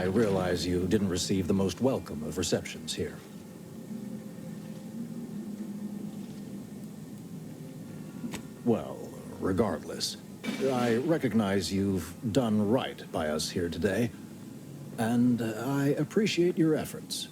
I realize you didn't receive the most welcome of receptions here. Well, regardless, I recognize you've done right by us here today, and I appreciate your efforts.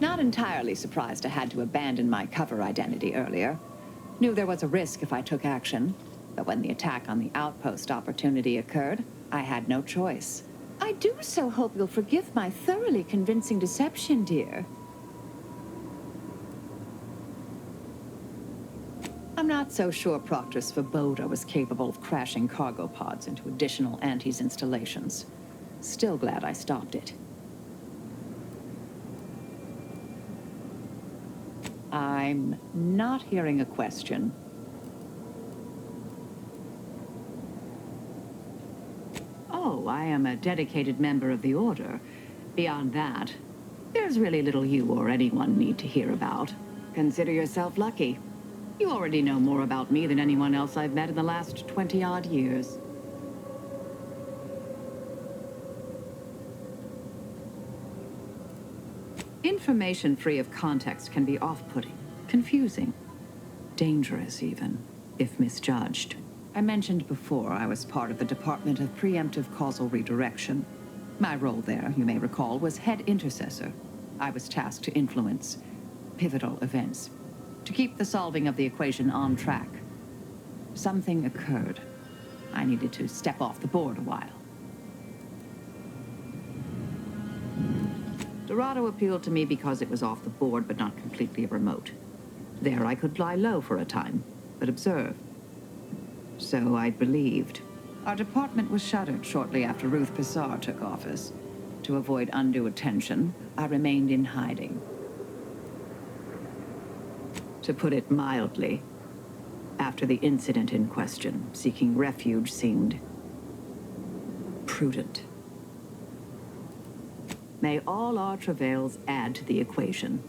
Not entirely surprised I had to abandon my cover identity earlier. Knew there was a risk if I took action, but when the attack on the outpost opportunity occurred, I had no choice. I do so hope you'll forgive my thoroughly convincing deception, dear. I'm not so sure Proctor Svoboda was capable of crashing cargo pods into additional Antes installations. Still glad I stopped it. I'm not hearing a question. Oh, I am a dedicated member of the Order. Beyond that, there's really little you or anyone need to hear about. Consider yourself lucky. You already know more about me than anyone else I've met in the last 20-odd years. Information free of context can be off-putting, confusing, dangerous even, if misjudged. I mentioned before I was part of the Department of Preemptive Causal Redirection. My role there, you may recall, was head intercessor. I was tasked to influence pivotal events, to keep the solving of the equation on track. Something occurred. I needed to step off the board a while. Dorado appealed to me because it was off the board, but not completely remote. There I could lie low for a time, but observe. So I'd believed. Our department was shuttered shortly after Ruth Pissar took office. To avoid undue attention, I remained in hiding. To put it mildly, after the incident in question, seeking refuge seemed prudent. May all our travails add to the equation.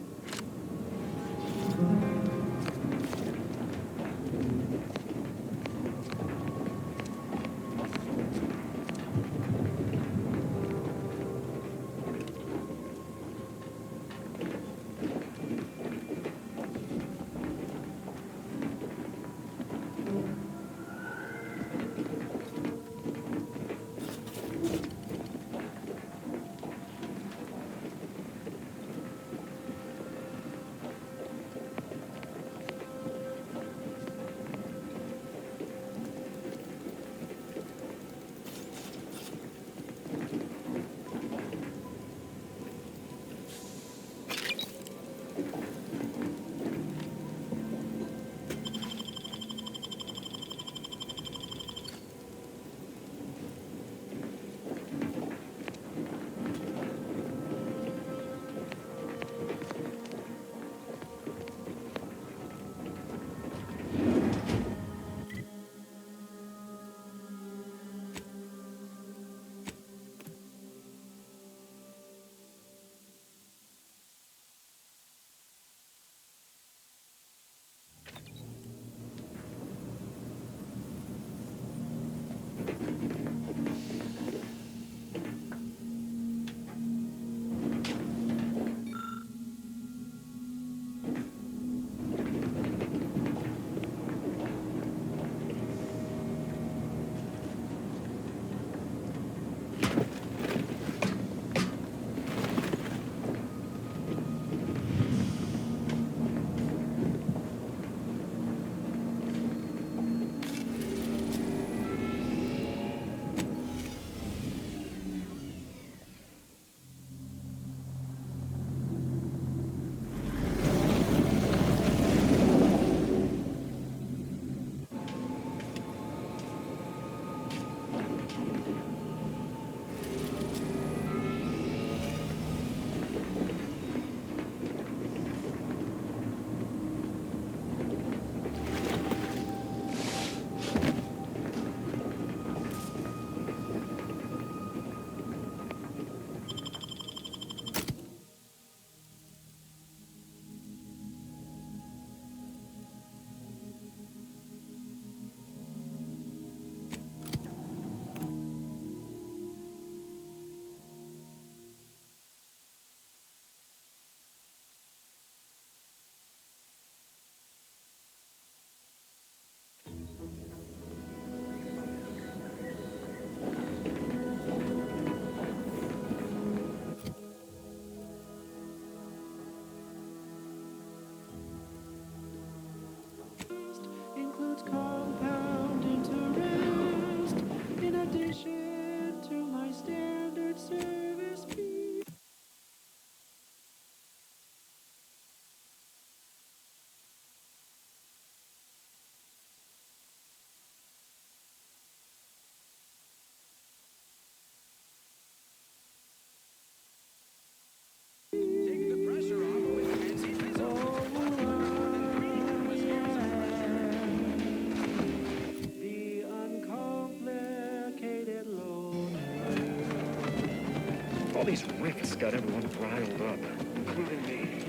All these rifts got everyone riled up, including me.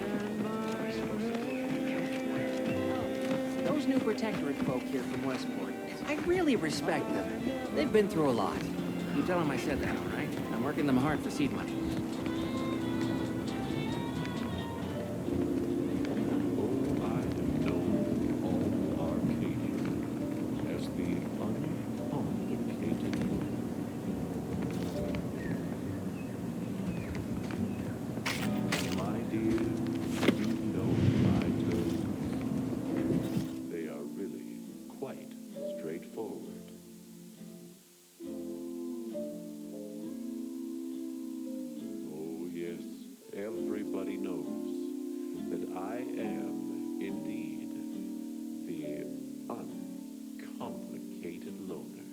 Those new Protectorate folk here from Westport, I really respect them. They've been through a lot. You tell them I said that, all right? I'm working them hard for seed money. Oh, I have known all Arcadia as the uncomplicated one. My dear, you know my toes. They are really quite straightforward. Oh, yes, everybody knows that I am indeed the uncomplicated loner.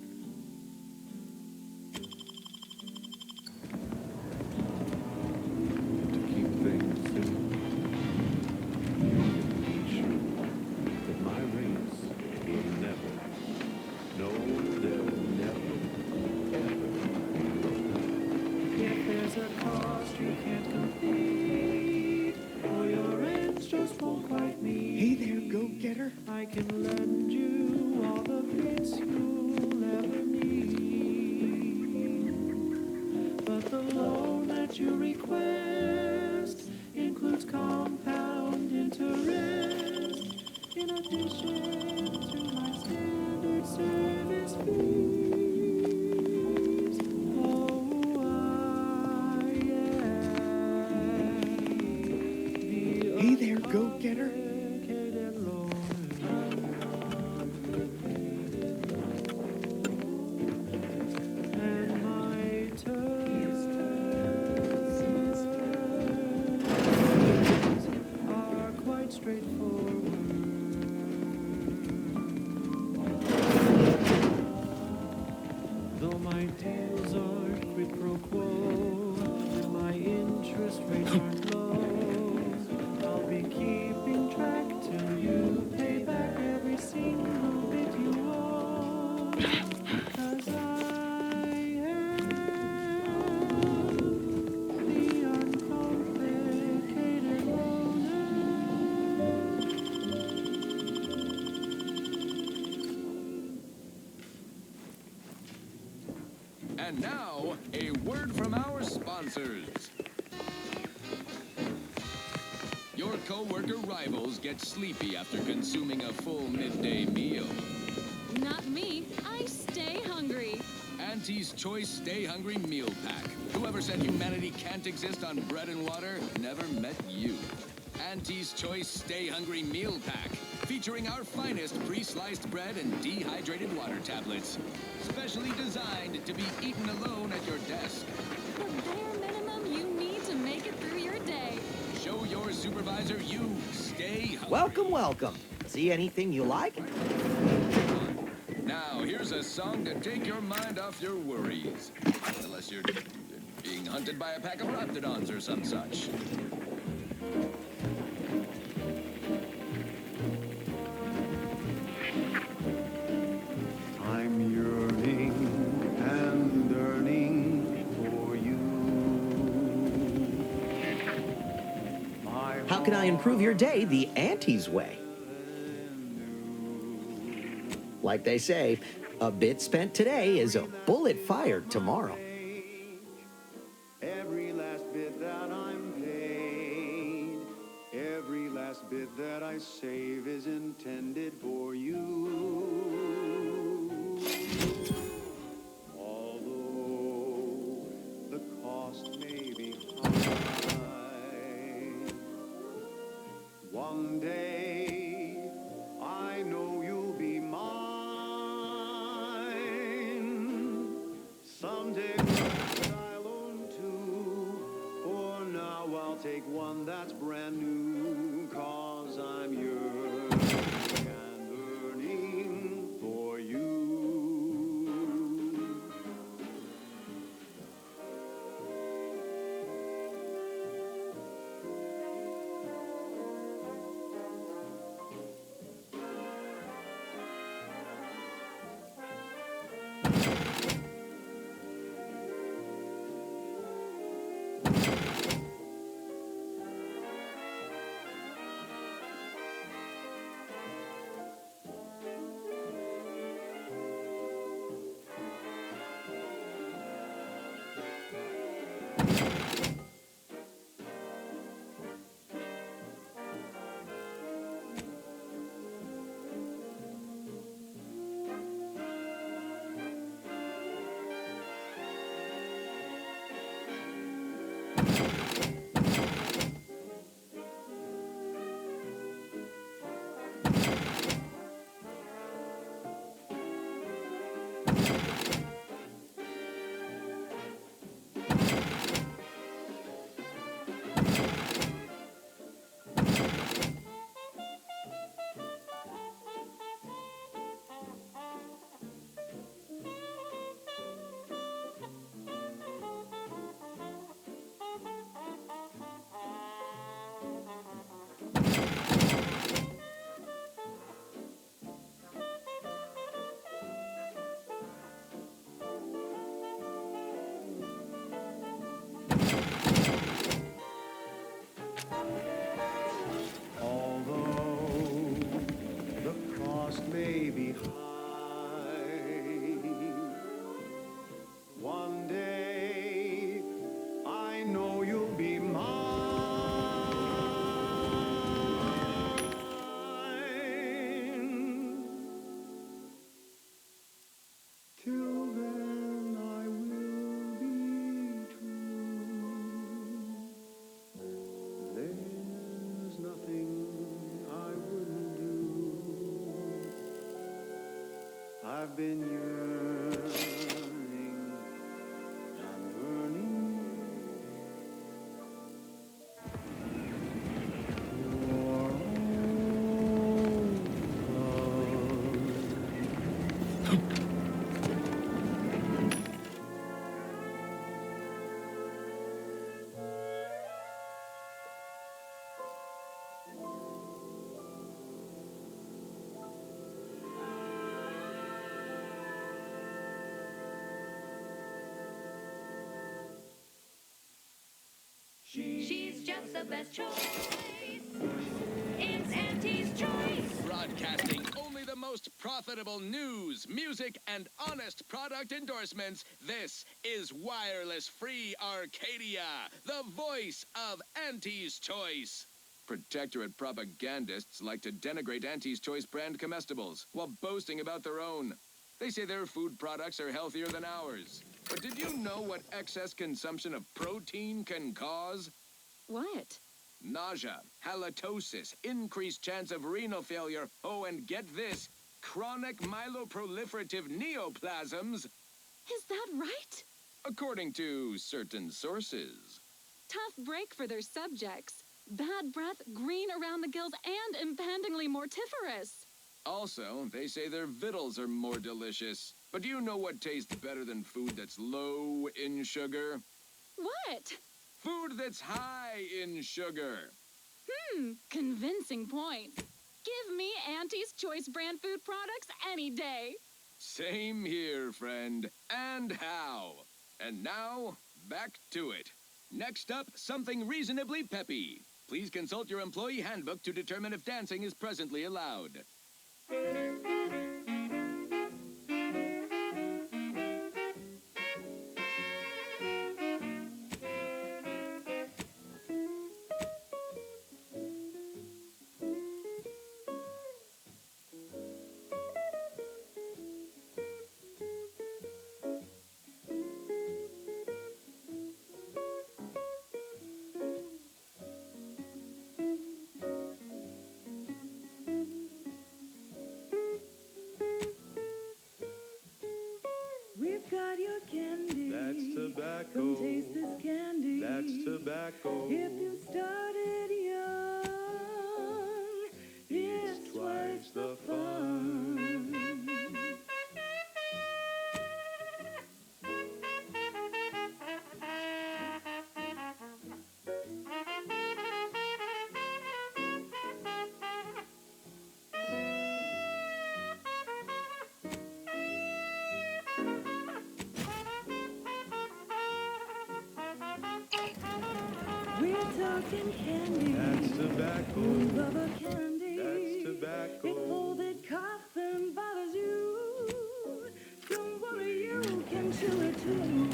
And to keep things simple, you can be sure that my race will never, no, they'll never, ever be loner. If there's a cost you can't complete, or your ends just won't quite meet. Hey there, go-getter. I can lend you all the bits you'll ever need. But the loan that you request includes compound interest, in addition to my standard service fees. Oh, I am the Hey there, go-getter. uncomplicated loner. And my terms are quite straightforward. Though my deals are quid pro quo, and my interest rates aren't low, I'll be keeping track till you pay back every single bit you owe. 'Cause I am the uncomplicated loner. And now, a word from our sponsors. Your co-worker rivals get sleepy after consuming a full midday meal. Not me. I stay hungry. Auntie's Choice Stay Hungry Meal Pack. Whoever said humanity can't exist on bread and water never met you. Auntie's Choice Stay Hungry Meal Pack, featuring our finest pre-sliced bread and dehydrated water tablets. Specially designed to be eaten alone at your desk. The bare minimum you need to make it through your day. Show your supervisor you stay hungry. Welcome, welcome. See anything you like? Now, here's a song to take your mind off your worries. Unless you're being hunted by a pack of raptidons or some such. I'm yearning and yearning for you. How can I improve your day the Auntie's way? Like they say, a bit spent today is a bullet fired tomorrow. Every last bit that I'm paid, every last bit that I save is intended for you. Although the cost may be high, one day I know you'll be mine. Someday I'll own two. For now I'll take one that's brand new. 'Cause I'm yours and yearning for you. Till then I will be true. There's nothing I wouldn't do. I've been yearning and burning for She's just the best choice. It's Auntie's choice. Broadcasting only the most profitable news, music, and honest product endorsements. This is Wireless Free Arcadia, the voice of Auntie's Choice. Protectorate propagandists like to denigrate Auntie's Choice brand comestibles while boasting about their own. They say their food products are healthier than ours. But did you know what excess consumption of protein can cause? What? Nausea, halitosis, increased chance of renal failure, oh, and get this, chronic myeloproliferative neoplasms, Is that right? according to certain sources. Tough break for their subjects. Bad breath, green around the gills, and impendingly mortiferous. Also, they say their victuals are more delicious. But do you know what tastes better than food that's low in sugar? What? Food that's high in sugar. Convincing points. Give me Auntie's Choice brand food products any day. Same here, friend. And how? And now, back to it. Next up, something reasonably peppy. Please consult your employee handbook to determine if dancing is presently allowed. We've got your candy. That's tobacco. Come taste this candy. That's tobacco. If you started young, it's twice the fun. We're talking candy. That's tobacco. Love a candy. That's tobacco. If folded coffin bothers you, don't worry, you can chew it too.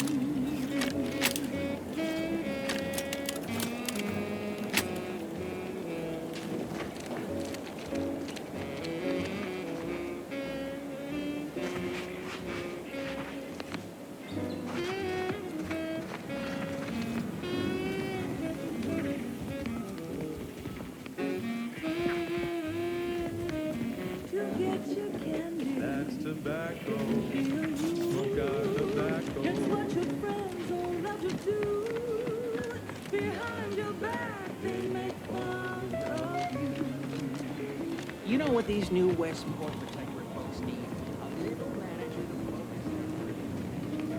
To get your candy. That's tobacco. Feel you. Smoke out tobacco. It's what your friends all love to do. Behind your back, they make fun of you. You know what these new Westport Protectorate folks need? A little manager to focus their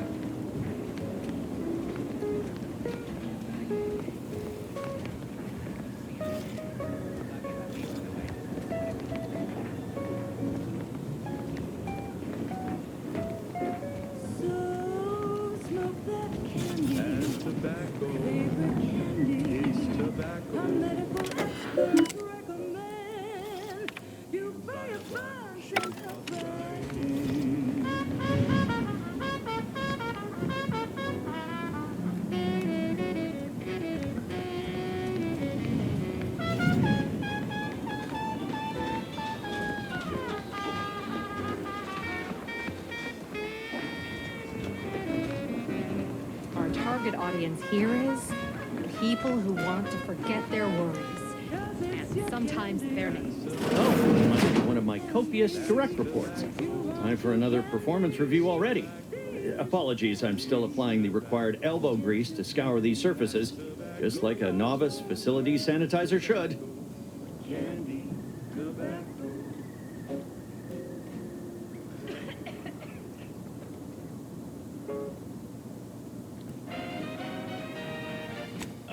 So smoke that candy. That's tobacco. Favorite candy. It's tobacco. Our medical experts recommend you buy a bunch target audience here is people who want to forget their worries. And sometimes their names. Oh, it must be one of my copious direct reports. Time for another performance review already. Apologies, I'm still applying the required elbow grease to scour these surfaces, just like a novice facility sanitizer should.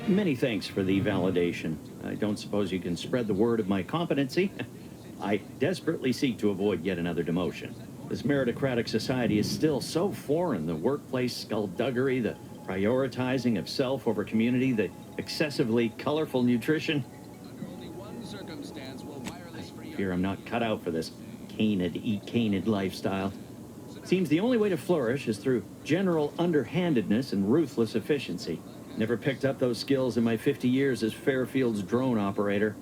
Many thanks for the validation. I don't suppose you can spread the word of my competency. I desperately seek to avoid yet another demotion. This meritocratic society is still so foreign. The workplace skullduggery, the prioritizing of self over community, the excessively colorful nutrition. I fear I'm not cut out for this canid, eat canid lifestyle. Seems the only way to flourish is through general underhandedness and ruthless efficiency. Never picked up those skills in my 50 years as Fairfield's drone operator.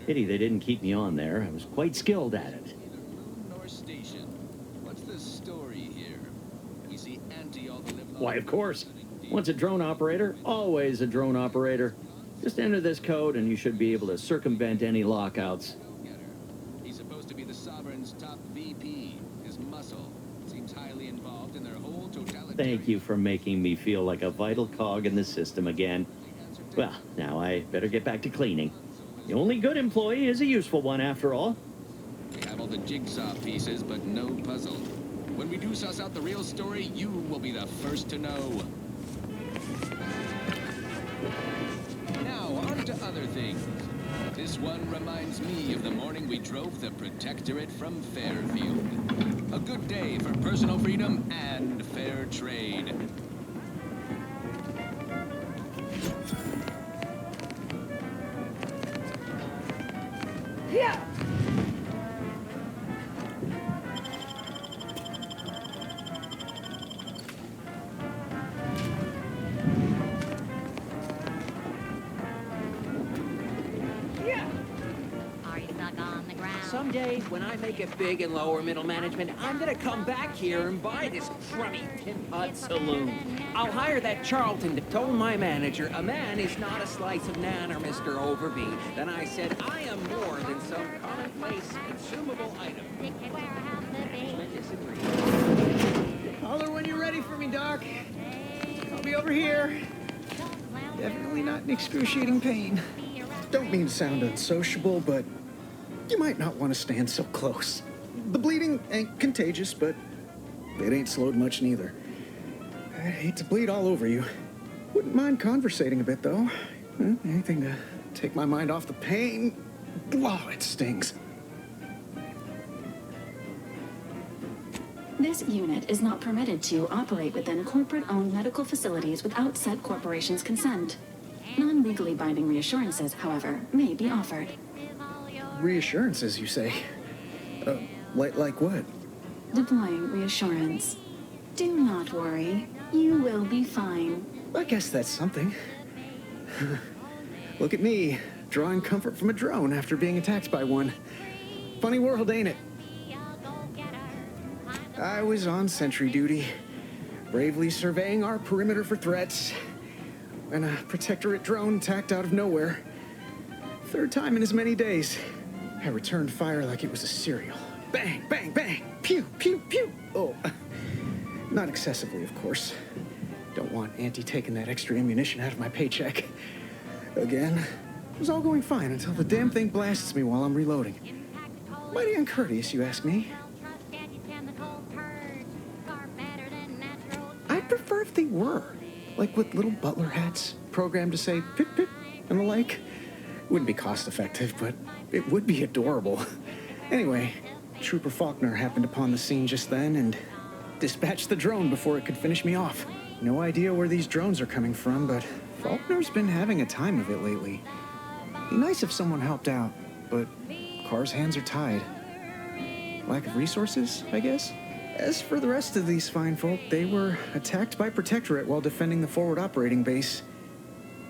Pity they didn't keep me on there. I was quite skilled at it. What's the story here? We see Auntie all the live long. Why, of course. Once a drone operator, always a drone operator. Just enter this code and you should be able to circumvent any lockouts. He's supposed to be the Sovereign's top VP. His muscle seems highly involved in their whole totalitarian... Thank you for making me feel like a vital cog in the system again. Well, now I better get back to cleaning. The only good employee is a useful one, after all. We have all the jigsaw pieces, but no puzzle. When we do suss out the real story, you will be the first to know. Now, on to other things. This one reminds me of the morning we drove the Protectorate from Fairfield. A good day for personal freedom and fair trade. Yeah. Someday, when I make it big in lower middle management, I'm gonna come back here and buy this crummy tin hut saloon. I'll hire that Charlton to told my manager, a man is not a slice of nan or Mr. Overby. Then I said, I am more than some commonplace consumable item. Management disagreed. Holler when you're ready for me, Doc. I'll be over here. Definitely not in excruciating pain. Don't mean to sound unsociable, but you might not want to stand so close. The bleeding ain't contagious, but it ain't slowed much neither. I'd hate to bleed all over you. Wouldn't mind conversating a bit, though. Anything to take my mind off the pain. Wow, it stings. This unit is not permitted to operate within corporate-owned medical facilities without said corporation's consent. Non-legally binding reassurances, however, may be offered. Reassurances, you say? Like what? Deploying reassurance. Do not worry. You will be fine. I guess that's something. Look at me, drawing comfort from a drone after being attacked by one. Funny world, ain't it? I was on sentry duty, bravely surveying our perimeter for threats, when a Protectorate drone attacked out of nowhere. Third time in as many days. I returned fire like it was a cereal. Bang, bang, bang! Pew, pew, pew! Oh, not excessively, of course. Don't want Auntie taking that extra ammunition out of my paycheck. Again, it was all going fine until the damn thing blasts me while I'm reloading. Mighty uncourteous, you ask me. I'd prefer if they were. Like with little butler hats, programmed to say pip pip and the like. Wouldn't be cost effective, but it would be adorable. Anyway, Trooper Faulkner happened upon the scene just then and dispatched the drone before it could finish me off. No idea where these drones are coming from, but Faulkner's been having a time of it lately. Be nice if someone helped out, but Carr's hands are tied. Lack of resources, I guess? As for the rest of these fine folk, they were attacked by Protectorate while defending the forward operating base.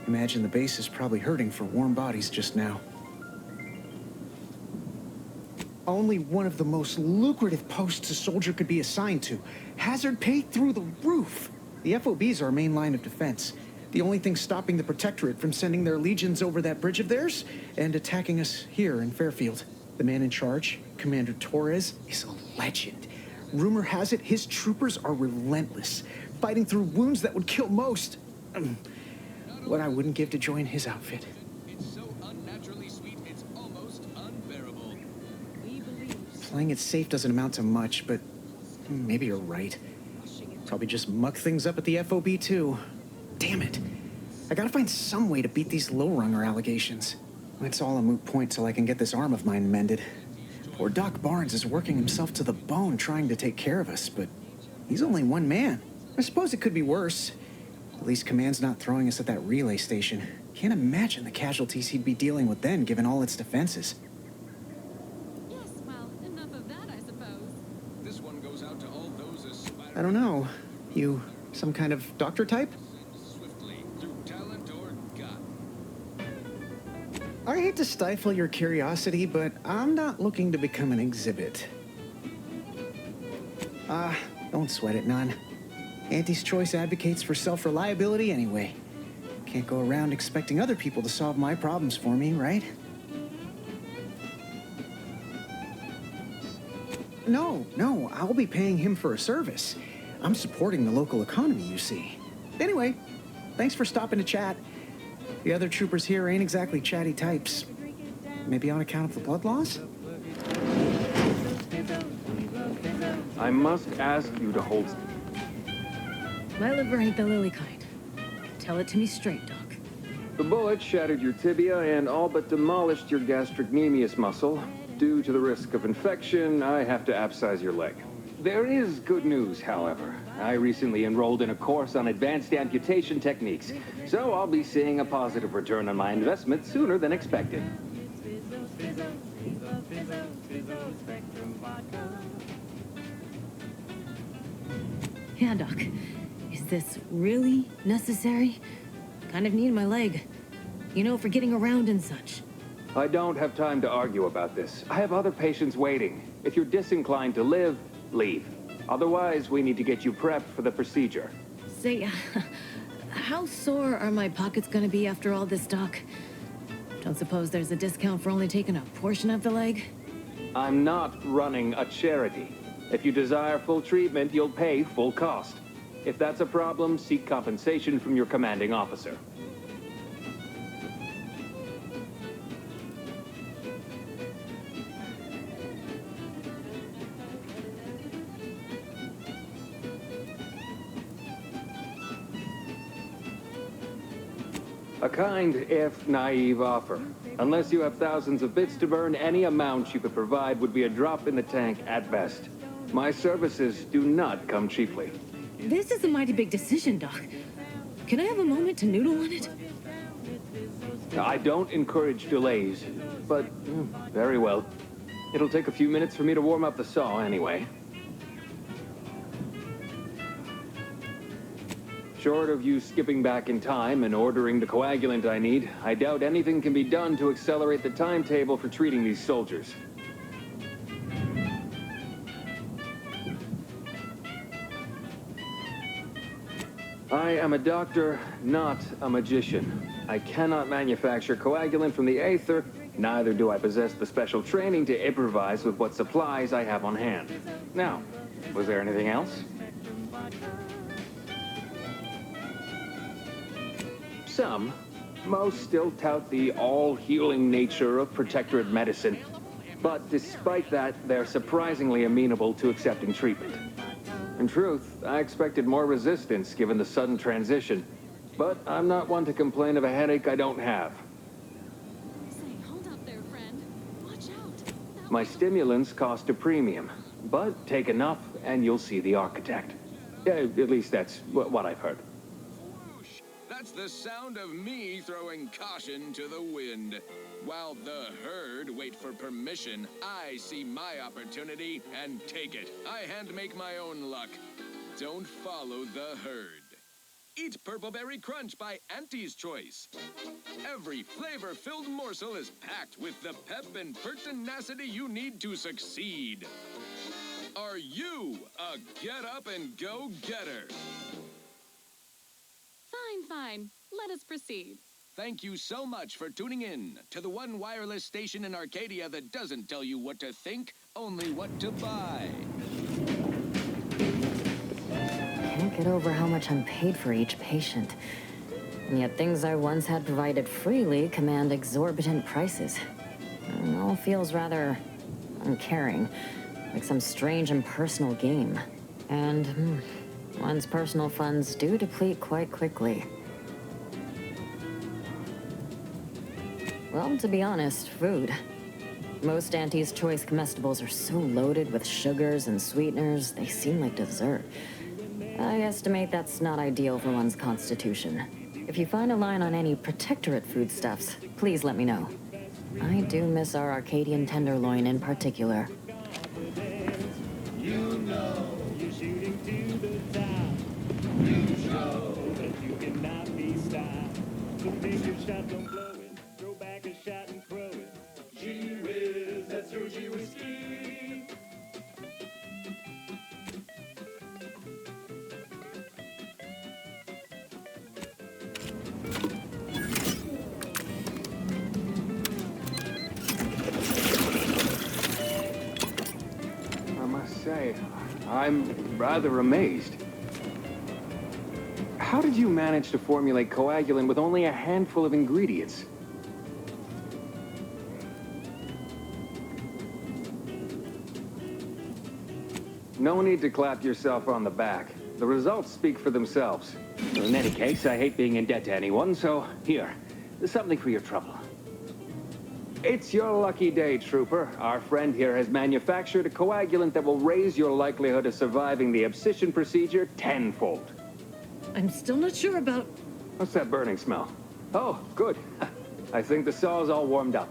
Imagine the base is probably hurting for warm bodies just now. Only one of the most lucrative posts a soldier could be assigned to. Hazard pay through the roof. The FOB's our main line of defense. The only thing stopping the Protectorate from sending their legions over that bridge of theirs and attacking us here in Fairfield. The man in charge, Commander Torres, is a legend. Rumor has it his troopers are relentless, fighting through wounds that would kill most. What I wouldn't give to join his outfit. It's so unnaturally sweet, it's almost unbearable. Playing it safe doesn't amount to much, but maybe you're right. Probably just muck things up at the FOB too. Damn it. I gotta find some way to beat these low-runger allegations. It's all a moot point till I can get this arm of mine mended. Poor Doc Barnes is working himself to the bone trying to take care of us, but he's only one man. I suppose it could be worse. At least Command's not throwing us at that relay station. Can't imagine the casualties he'd be dealing with then, given all its defenses. Yes, well, enough of that, I suppose. This one goes out to all those aspiring. I don't know. You some kind of doctor type? Swiftly through talent or gut. I hate to stifle your curiosity, but I'm not looking to become an exhibit. Don't sweat it none. Auntie's Choice advocates for self-reliability anyway. Can't go around expecting other people to solve my problems for me, right? No, I'll be paying him for a service. I'm supporting the local economy, you see. Anyway, thanks for stopping to chat. The other troopers here ain't exactly chatty types. Maybe on account of the blood loss? I must ask you to hold... My liver ain't the lily kind. Tell it to me straight, Doc. The bullet shattered your tibia and all but demolished your gastrocnemius muscle. Due to the risk of infection, I have to abscise your leg. There is good news, however. I recently enrolled in a course on advanced amputation techniques, so I'll be seeing a positive return on my investment sooner than expected. Yeah, Doc. Is this really necessary? Kind of need my leg. You know, for getting around and such. I don't have time to argue about this. I have other patients waiting. If you're disinclined to live, leave. Otherwise, we need to get you prepped for the procedure. Say, how sore are my pockets gonna be after all this, Doc? Don't suppose there's a discount for only taking a portion of the leg? I'm not running a charity. If you desire full treatment, you'll pay full cost. If that's a problem, seek compensation from your commanding officer. A kind, if naive offer. Unless you have thousands of bits to burn, any amount you could provide would be a drop in the tank at best. My services do not come cheaply. This is a mighty big decision, Doc. Can I have a moment to noodle on it? I don't encourage delays, but very well. It'll take a few minutes for me to warm up the saw anyway. Short of you skipping back in time and ordering the coagulant I need, I doubt anything can be done to accelerate the timetable for treating these soldiers. I am a doctor, not a magician. I cannot manufacture coagulant from the aether, neither do I possess the special training to improvise with what supplies I have on hand. Now, was there anything else? Some. Most still tout the all-healing nature of Protectorate medicine. But despite that, they're surprisingly amenable to accepting treatment. In truth, I expected more resistance given the sudden transition. But I'm not one to complain of a headache I don't have. Say, hold up there, friend. Watch out. My stimulants cost a premium. But take enough and you'll see the architect. At least that's what I've heard. That's the sound of me throwing caution to the wind. While the herd wait for permission, I see my opportunity and take it. I hand make my own luck. Don't follow the herd. Eat Purple Berry Crunch by Auntie's Choice. Every flavor-filled morsel is packed with the pep and pertinacity you need to succeed. Are you a get-up-and-go-getter? Fine. Let us proceed. Thank you so much for tuning in to the one wireless station in Arcadia that doesn't tell you what to think, only what to buy. Can't get over how much I'm paid for each patient. And yet things I once had provided freely command exorbitant prices. It all feels rather uncaring, like some strange impersonal game. And one's personal funds do deplete quite quickly. Well, to be honest, food. Most Auntie's Choice comestibles are so loaded with sugars and sweeteners, they seem like dessert. I estimate that's not ideal for one's constitution. If you find a line on any Protectorate foodstuffs, please let me know. I do miss our Arcadian tenderloin in particular. You know you're shooting to the top. You show that you cannot be stopped. So take your shot, don't blow it. Throw back a shot and throw it. Gee whiz, that's your G whiskey. I must say, I'm rather amazed. How did you manage to formulate coagulant with only a handful of ingredients? No need to clap yourself on the back. The results speak for themselves. In any case, I hate being in debt to anyone, so here, there's something for your trouble. It's your lucky day, Trooper. Our friend here has manufactured a coagulant that will raise your likelihood of surviving the abscission procedure tenfold. I'm still not sure about... What's that burning smell? Oh, good. I think the saw's all warmed up.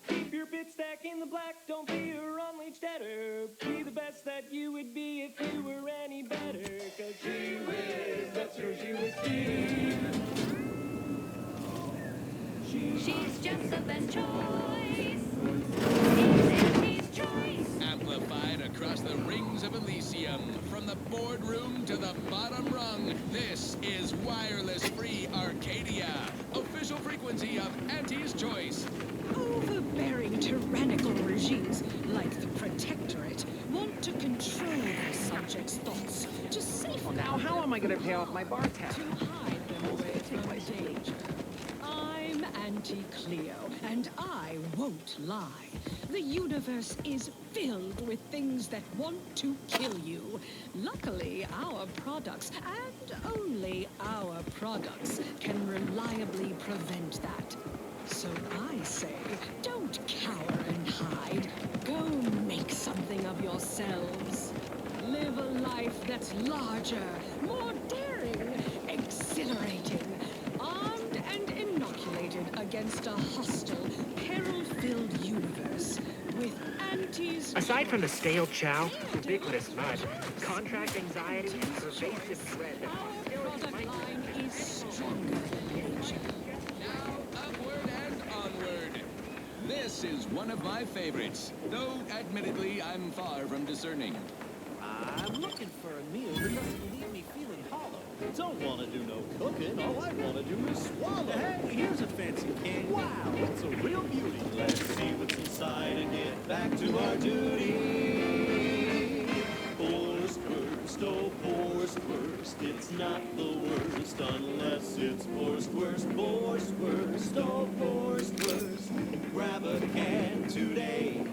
Keep your bit stack in the black, don't be a unleashed debtor. Be the best that you would be if you were any better. Cause gee whiz, that's your G whiskey. She's just the best choice. She's choice. Amplified across the rings of Elysium, from the boardroom to the bottom rung, this is Wireless Free Arcadia, official frequency of Auntie's Choice. Overbearing tyrannical regimes like the Protectorate want to control their subjects' thoughts to safeguard. Well, now how am I going to pay off my bar tab? To hide them away from danger. I'm Auntie Cleo, and I won't lie. The universe is filled with things that want to kill you. Luckily, our products, and only our products, can reliably prevent that. So I say, don't cower and hide. Go make something of yourselves. Live a life that's larger, more daring, exhilarating, armed and inoculated against a hostile, peril-filled universe with Auntie's... Aside from the stale chow, ubiquitous mud, contract anxiety, and pervasive dread, Our product line is stronger than nature. This is one of my favorites, though admittedly I'm far from discerning. I'm looking for a meal that doesn't leave me feeling hollow. Don't want to do no cooking, all I want to do is swallow. Hey, here's a fancy candy. Wow, it's a real beauty. Let's see what's inside and get back to our duty. Pours first, oh, pours first. It's not the worst unless it's forced worst, forced worst, oh forced worst. Grab a can today.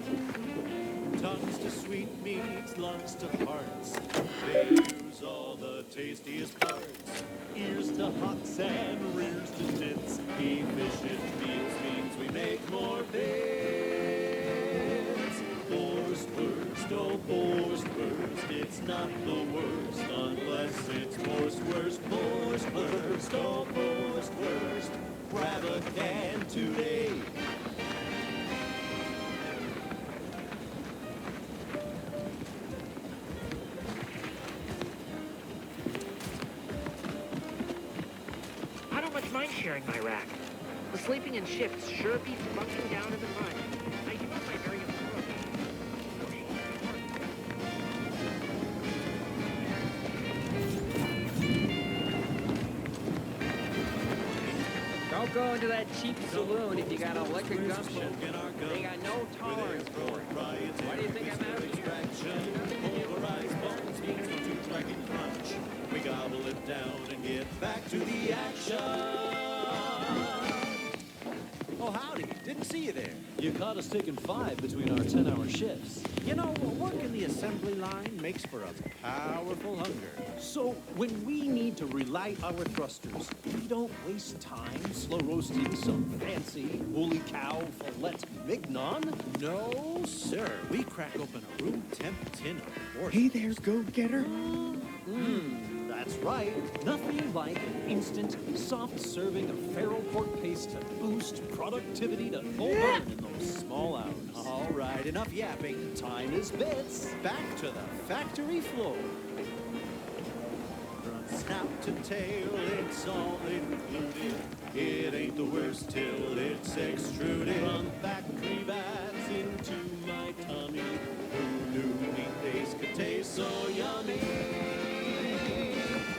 Tongues to sweet meats, lungs to hearts. They use all the tastiest parts. Ears to hocks and rears to tits. Efficient means we make more bits. Forced worst, oh forced worst. It's not the worst unless it's forced worst, forced worst, oh forced worst. Grab a can today. I don't much mind sharing my rack. The sleeping in shifts sure beats bunking down in the mud. I use my very own approach. Don't go into that cheap saloon if you got a liquor gumption. They got no tolerance for it. Why do you think I'm out here? We gobble it down and get back to the action. Oh, howdy. Didn't see you there. You caught us taking 5 between our 10-hour shifts. You know, working the assembly line makes for a powerful hunger. So, when we need to relight our thrusters, we don't waste time slow roasting some fancy holy cow fillet mignon. No, sir. We crack open a room temp tin of pork. Hey there, go-getter. That's right. Nothing like an instant, soft serving of feral pork paste to boost productivity to full burn in those small hours. All right, enough yapping. Time is bits. Back to the factory floor. From snout to tail, it's all included. It ain't the worst till it's extruded. From factory vats into my tummy. Who knew meat base could taste so yummy?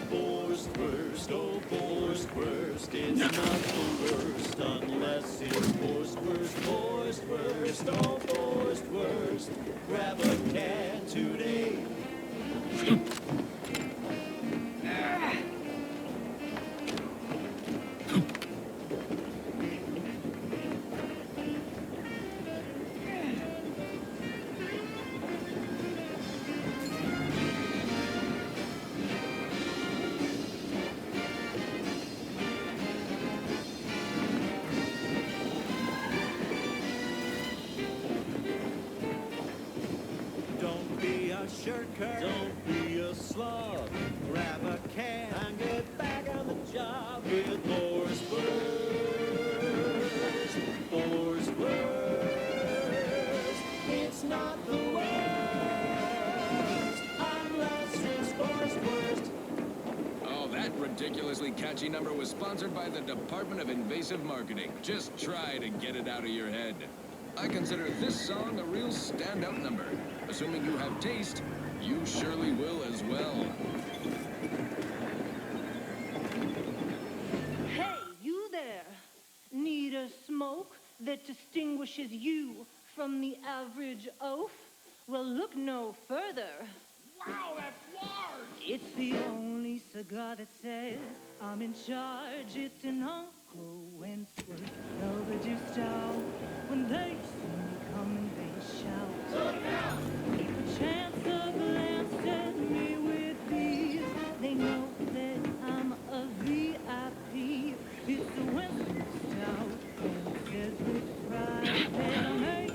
Forced worst, oh forced worst. It's not the worst unless it's forced worst, forced worst, oh forced worst. Grab a can today. Don't be a shirker, don't be a slug. Grab a can and get back on the job with forced worst, forced worst. It's not the worst unless it's forced worst. Oh, that ridiculously catchy number was sponsored by the Department of Invasive Marketing. Just try to get it out of your head. I consider this song a real standout number. Assuming you have taste, you surely will as well. Hey, you there! Need a smoke that distinguishes you from the average oaf? Well, look no further. Wow, that's large! It's the only cigar that says I'm in charge. It's an Uncle Wentworth Belvedere style. When they see me coming, they shout. Slow down! Keep a chance of glance at me with these. They know that I'm a VIP. It's a Wentworth stout, and it says with pride that I make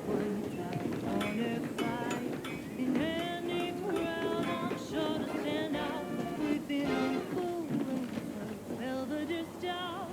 one top on it fight. In any crowd, I'm sure to stand out with an Uncle Wentworth Belvedere stout.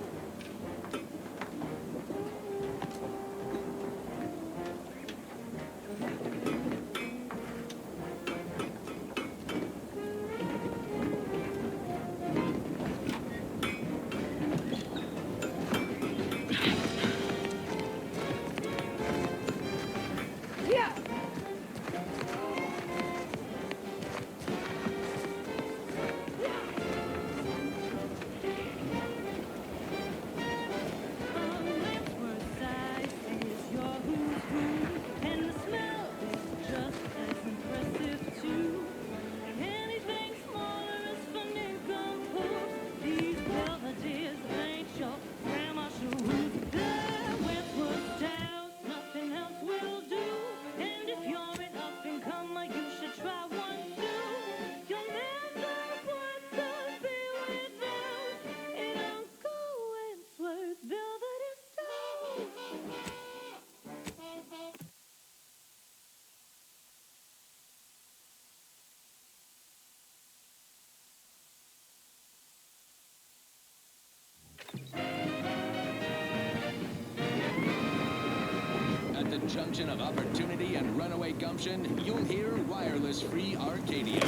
junction of opportunity and runaway gumption, you'll hear Wireless Free Arcadia,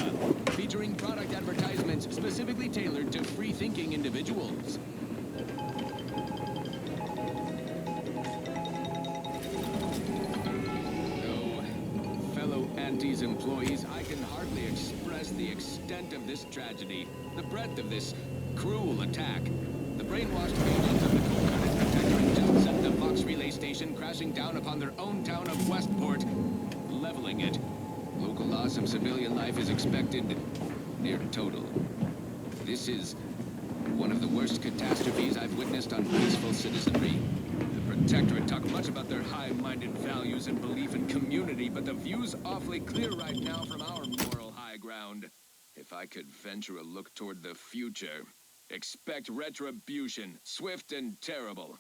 featuring product advertisements specifically tailored to free-thinking individuals. Fellow Antes employees, I can hardly express the extent of this tragedy, the breadth of this cruel attack. The brainwashed agents of the cold-hearted Protectorate just sent the Vox relay station crashing down upon their own town of Westport, leveling it. Local loss of civilian life is expected near total. This is one of the worst catastrophes I've witnessed on peaceful citizenry. The Protectorate talk much about their high-minded values and belief in community, but the view's awfully clear right now from our moral high ground. If I could venture a look toward the future, expect retribution, swift and terrible.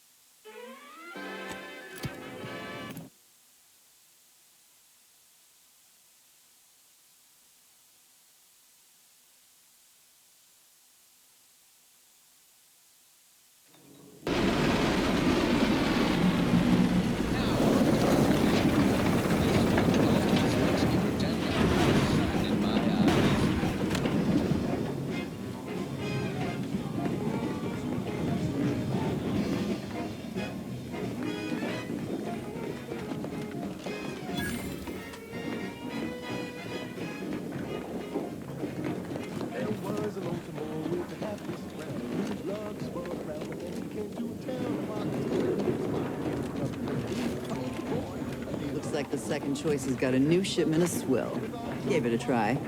Like the second choice has got a new shipment of swill. Gave it a try.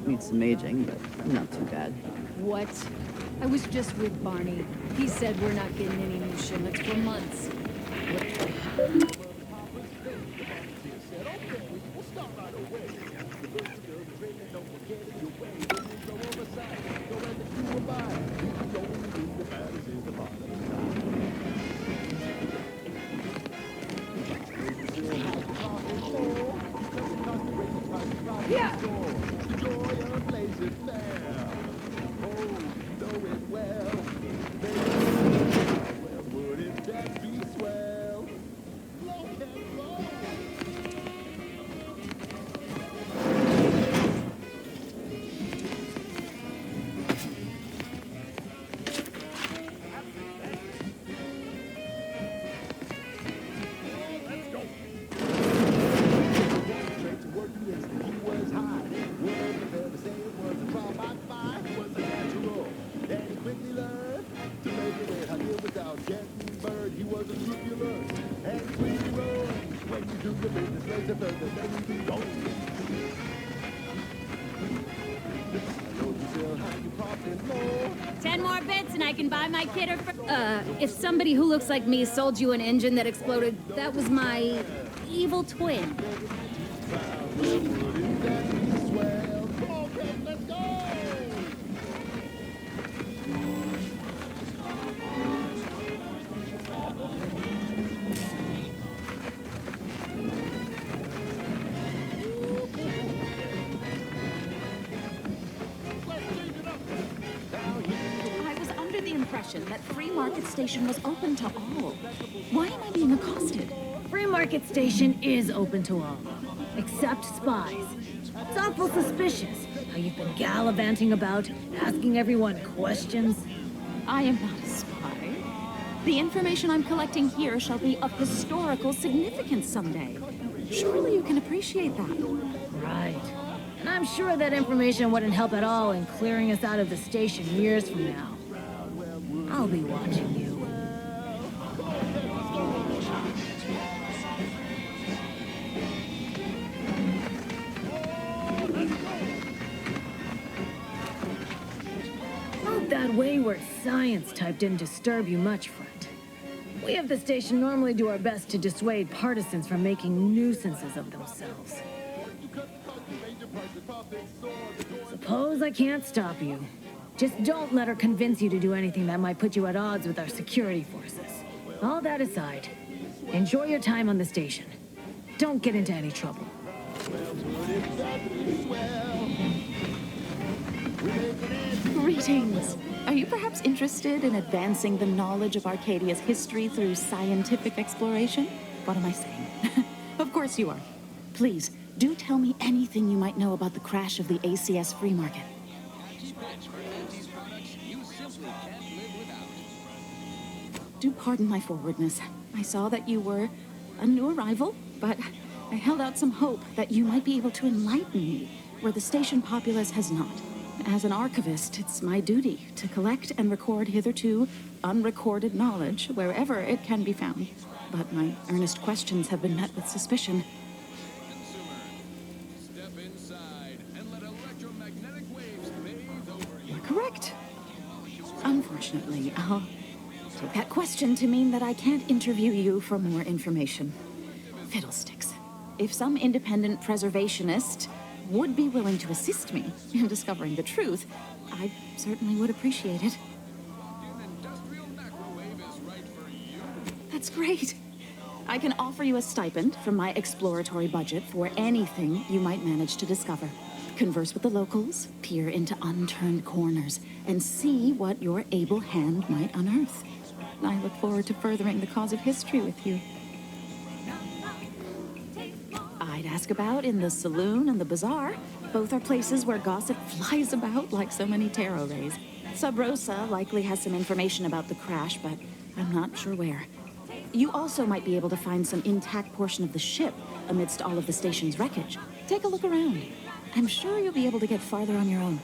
Needs some aging, but not too bad. What? I was just with Barney. He said we're not getting any new shipments for months. Yeah. If somebody who looks like me sold you an engine that exploded, that was my evil twin. That Free Market Station was open to all. Why am I being accosted? Free Market Station is open to all, except spies. It's awful suspicious how you've been gallivanting about, asking everyone questions. I am not a spy. The information I'm collecting here shall be of historical significance someday. Surely you can appreciate that. Right. And I'm sure that information wouldn't help at all in clearing us out of the station years from now. I'll be watching you. Not that wayward science type didn't disturb you much, friend. We at the station normally do our best to dissuade partisans from making nuisances of themselves. Suppose I can't stop you. Just don't let her convince you to do anything that might put you at odds with our security forces. All that aside, enjoy your time on the station. Don't get into any trouble. Greetings. Are you perhaps interested in advancing the knowledge of Arcadia's history through scientific exploration? What am I saying? Of Of course you are. Please, do tell me anything you might know about the crash of the ACS free market. Do pardon my forwardness. I saw that you were a new arrival, but I held out some hope that you might be able to enlighten me where the station populace has not. As an archivist, it's my duty to collect and record hitherto unrecorded knowledge wherever it can be found. But my earnest questions have been met with suspicion. Step inside and let electromagnetic waves bathe over you. You're correct. Unfortunately, I'll take that question to mean that I can't interview you for more information. Fiddlesticks. If some independent preservationist would be willing to assist me in discovering the truth, I certainly would appreciate it. That's great. I can offer you a stipend from my exploratory budget for anything you might manage to discover. Converse with the locals, peer into unturned corners, and see what your able hand might unearth. I look forward to furthering the cause of history with you. I'd ask about in the saloon and the bazaar. Both are places where gossip flies about like so many tarot rays. Sub Rosa likely has some information about the crash, but I'm not sure where. You also might be able to find some intact portion of the ship amidst all of the station's wreckage. Take a look around. I'm sure you'll be able to get farther on your own.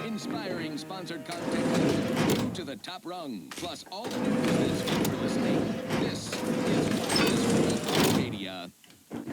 Inspiring sponsored content new to the top rung, plus all the news that's good for listening. This is Arcadia. When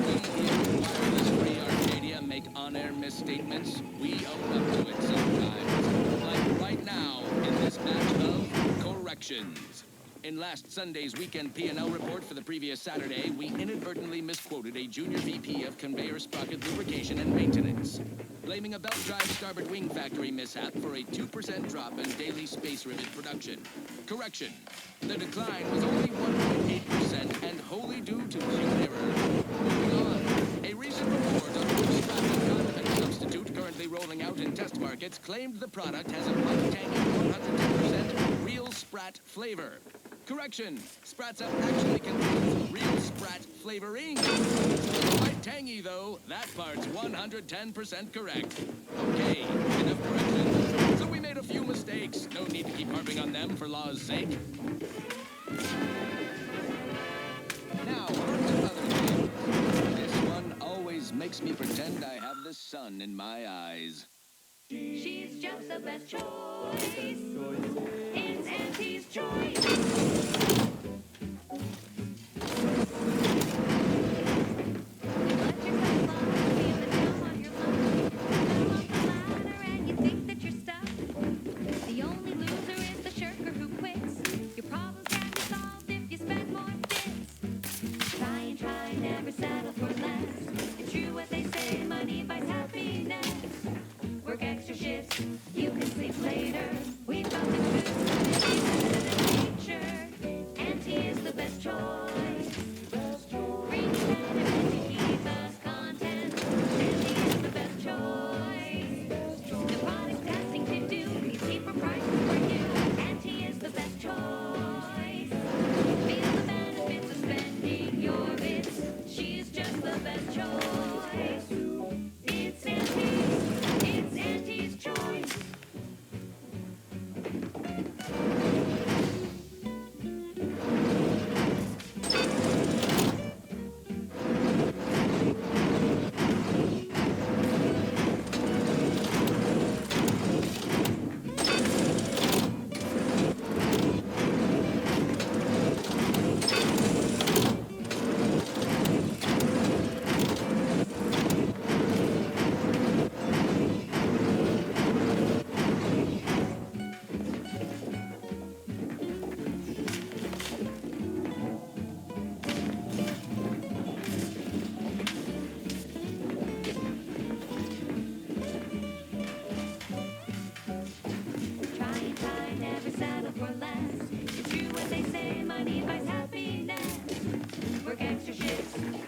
we in wireless-free Arcadia make on-air misstatements, we own up to it sometimes. Like right now in this batch of corrections. In last Sunday's weekend P&L report for the previous Saturday, we inadvertently misquoted a junior VP of conveyor sprocket lubrication and maintenance, blaming a belt drive starboard wing factory mishap for a 2% drop in daily space rivet production. Correction. The decline was only 1.8% and wholly due to human error. Moving on. A recent report on which scrapping condiment substitute currently rolling out in test markets claimed the product has a tangy 110% real Sprat flavor. Correction. Sprats Up actually contains real Sprat flavoring. Quite tangy, though. That part's 110% correct. Okay, enough corrections. So we made a few mistakes. No need to keep harping on them for law's sake. Now, on to other things. This one always makes me pretend I have the sun in my eyes. She's just the best choice. It's Auntie's choice.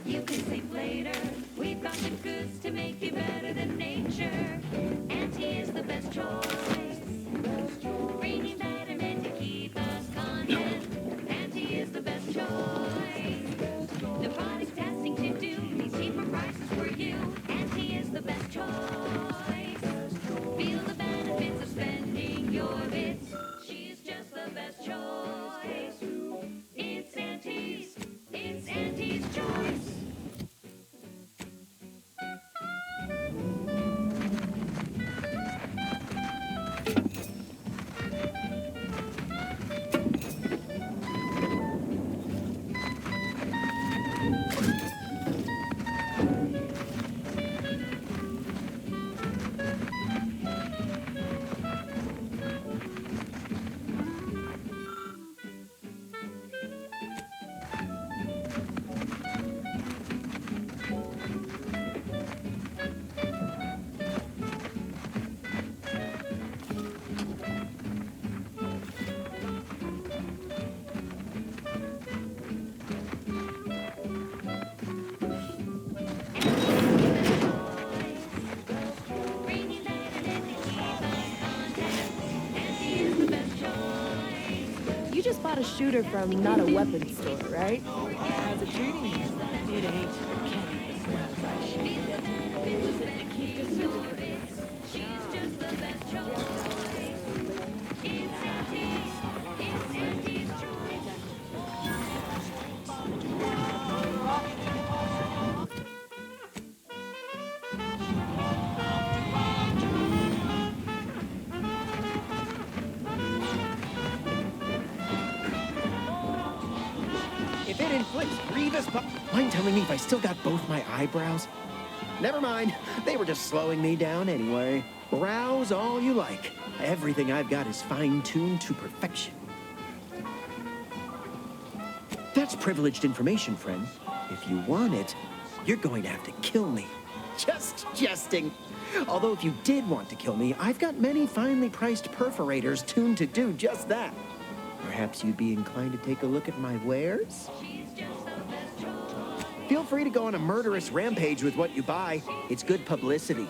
You can sleep later. We've got the truth to nature. Auntie is the best choice. Bring better to keep us content. Auntie is the best choice. The product testing to do. These cheaper prices for you. Auntie is the best choice. Feel the benefits of spending your bits. She's just the best choice. It's Auntie's. It's Auntie's choice. A shooter from not a weapons store, right? How's it treating you? It ain't candy as well as I should. She's just the best choice. It's Auntie's. It's Auntie's choice. If it inflicts grievous mind telling me if I still got both my eyebrows? Never mind. They were just slowing me down anyway. Rouse all you like. Everything I've got is fine-tuned to perfection. That's privileged information, friend. If you want it, you're going to have to kill me. Just jesting. Although if you did want to kill me, I've got many finely priced perforators tuned to do just that. Perhaps you'd be inclined to take a look at my wares? Feel free to go on a murderous rampage with what you buy. It's good publicity.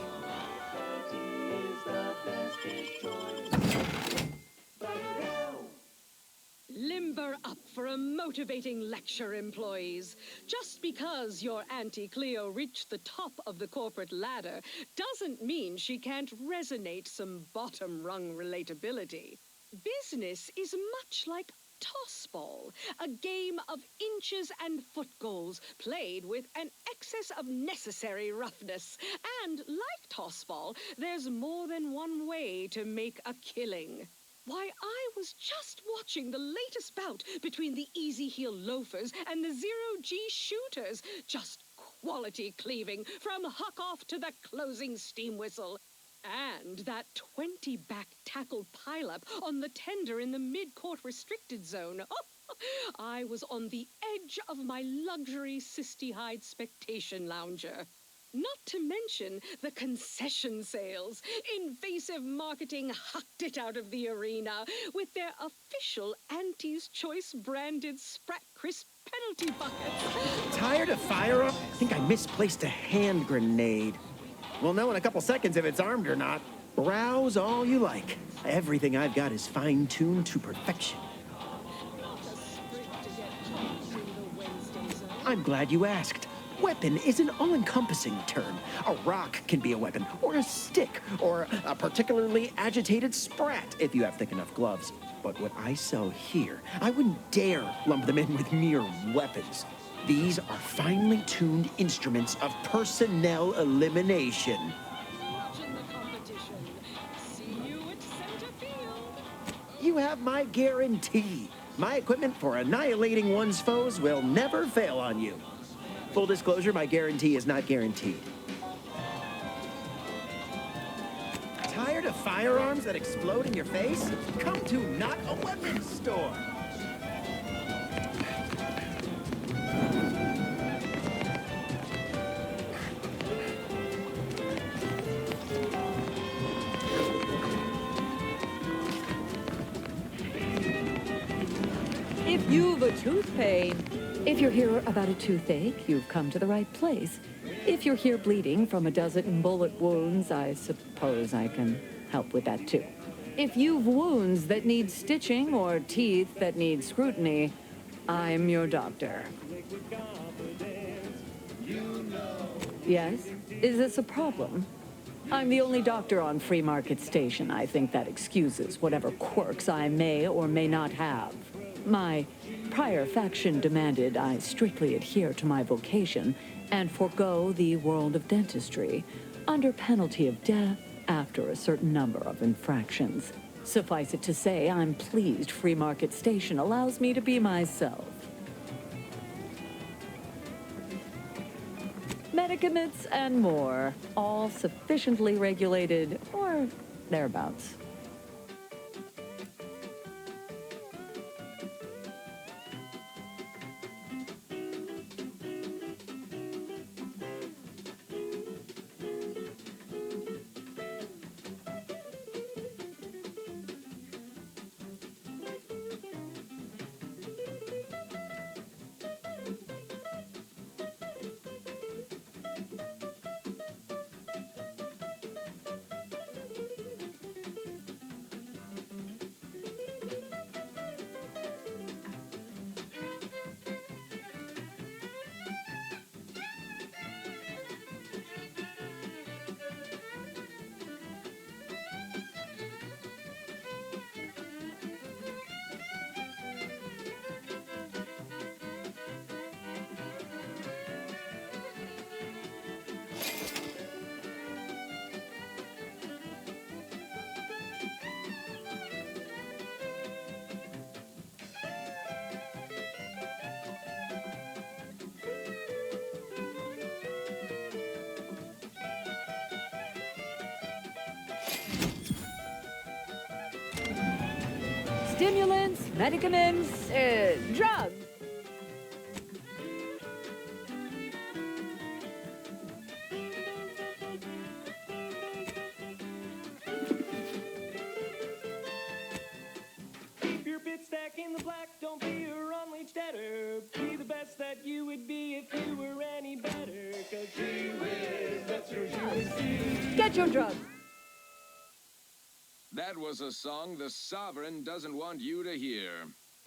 Limber up for a motivating lecture, employees. Just because your Auntie Cleo reached the top of the corporate ladder doesn't mean she can't resonate some bottom-rung relatability. Business is much like tossball, a game of inches and foot goals played with an excess of necessary roughness. And like tossball, there's more than one way to make a killing. Why, I was just watching the latest bout between the Easy Heel Loafers and the Zero-G Shooters. Just quality cleaving from huck-off to the closing steam whistle. And that 20-back tackle pileup on the tender in the mid-court restricted zone. I was on the edge of my luxury Sisty-Hide Spectation lounger. Not to mention the concession sales. Invasive marketing hucked it out of the arena with their official Auntie's Choice branded Sprat Crisp penalty buckets. Tired of firearm? I think I misplaced a hand grenade. We'll know in a couple seconds if it's armed or not. Browse all you like. Everything I've got is fine-tuned to perfection. I'm glad you asked. Weapon is an all-encompassing term. A rock can be a weapon, or a stick, or a particularly agitated sprat if you have thick enough gloves. But what I sell here, I wouldn't dare lump them in with mere weapons. These are finely tuned instruments of personnel elimination. You have my guarantee. My equipment for annihilating one's foes will never fail on you. Full disclosure, my guarantee is not guaranteed. Tired of firearms that explode in your face? Come to Not a Weapons Store. If you've a tooth pain, if you're here about a toothache, you've come to the right place. If you're here bleeding from a dozen bullet wounds, I suppose I can help with that too. If you've wounds that need stitching or teeth that need scrutiny, I'm your doctor. Yes? Is this a problem? I'm the only doctor on Free Market Station. I think that excuses whatever quirks I may or may not have. My prior faction demanded I strictly adhere to my vocation and forego the world of dentistry under penalty of death after a certain number of infractions. Suffice it to say, I'm pleased Free Market Station allows me to be myself. Medicaments and more, all sufficiently regulated or thereabouts. Stimulants, medicaments, drugs. Get your drugs. That was a song the Sovereign doesn't want you to hear.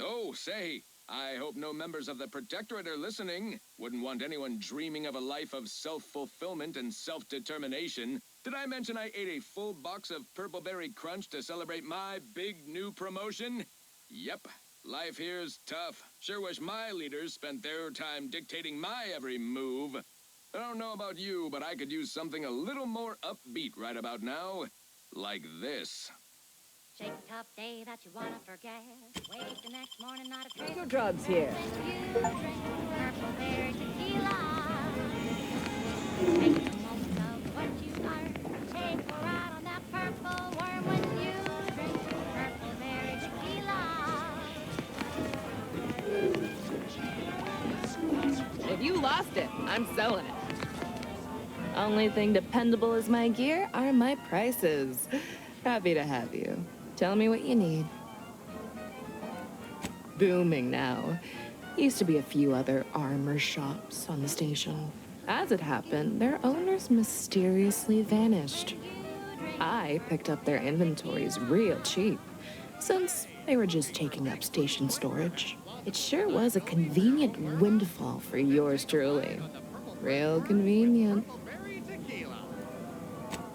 Oh, say, I hope no members of the Protectorate are listening. Wouldn't want anyone dreaming of a life of self-fulfillment and self-determination. Did I mention I ate a full box of Purple Berry Crunch to celebrate my big new promotion? Yep, life here's tough. Sure wish my leaders spent their time dictating my every move. I don't know about you, but I could use something a little more upbeat right about now. Like this. Shake a tough day that you wanna forget. Wake the next morning, not a trace. Get your drugs here. Purple berry tequila. Make the most of what you are. Take a ride on that purple worm when you drink purple berry tequila. If you lost it, I'm selling it. Only thing dependable as my gear are my prices. Happy to have you. Tell me what you need. Booming now. Used to be a few other armor shops on the station. As it happened, their owners mysteriously vanished. I picked up their inventories real cheap, since they were just taking up station storage. It sure was a convenient windfall for yours truly. Real convenient.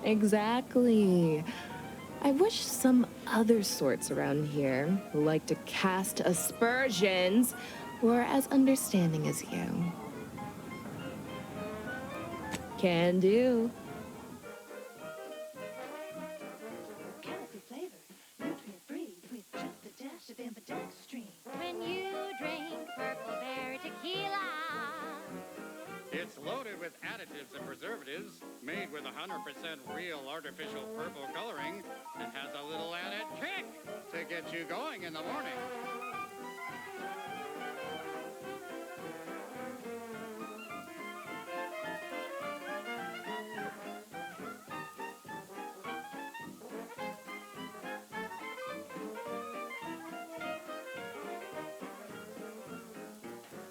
Exactly. I wish some other sorts around here who like to cast aspersions were as understanding as you. Can do. Chemical flavor, nutrient-free with just a dash of ambidextrine. When you drink purple berry tequila. It's loaded with additives and preservatives, made with 100% real artificial purple coloring, and has a little added kick to get you going in the morning.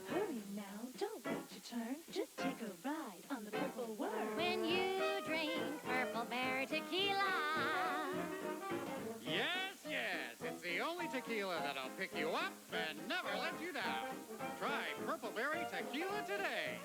Hurry now, don't wait your turn. Just take a ride on the purple worm. When you drink purple berry tequila. Yes, yes, it's the only tequila that'll pick you up and never let you down. Try Purple Berry Tequila today.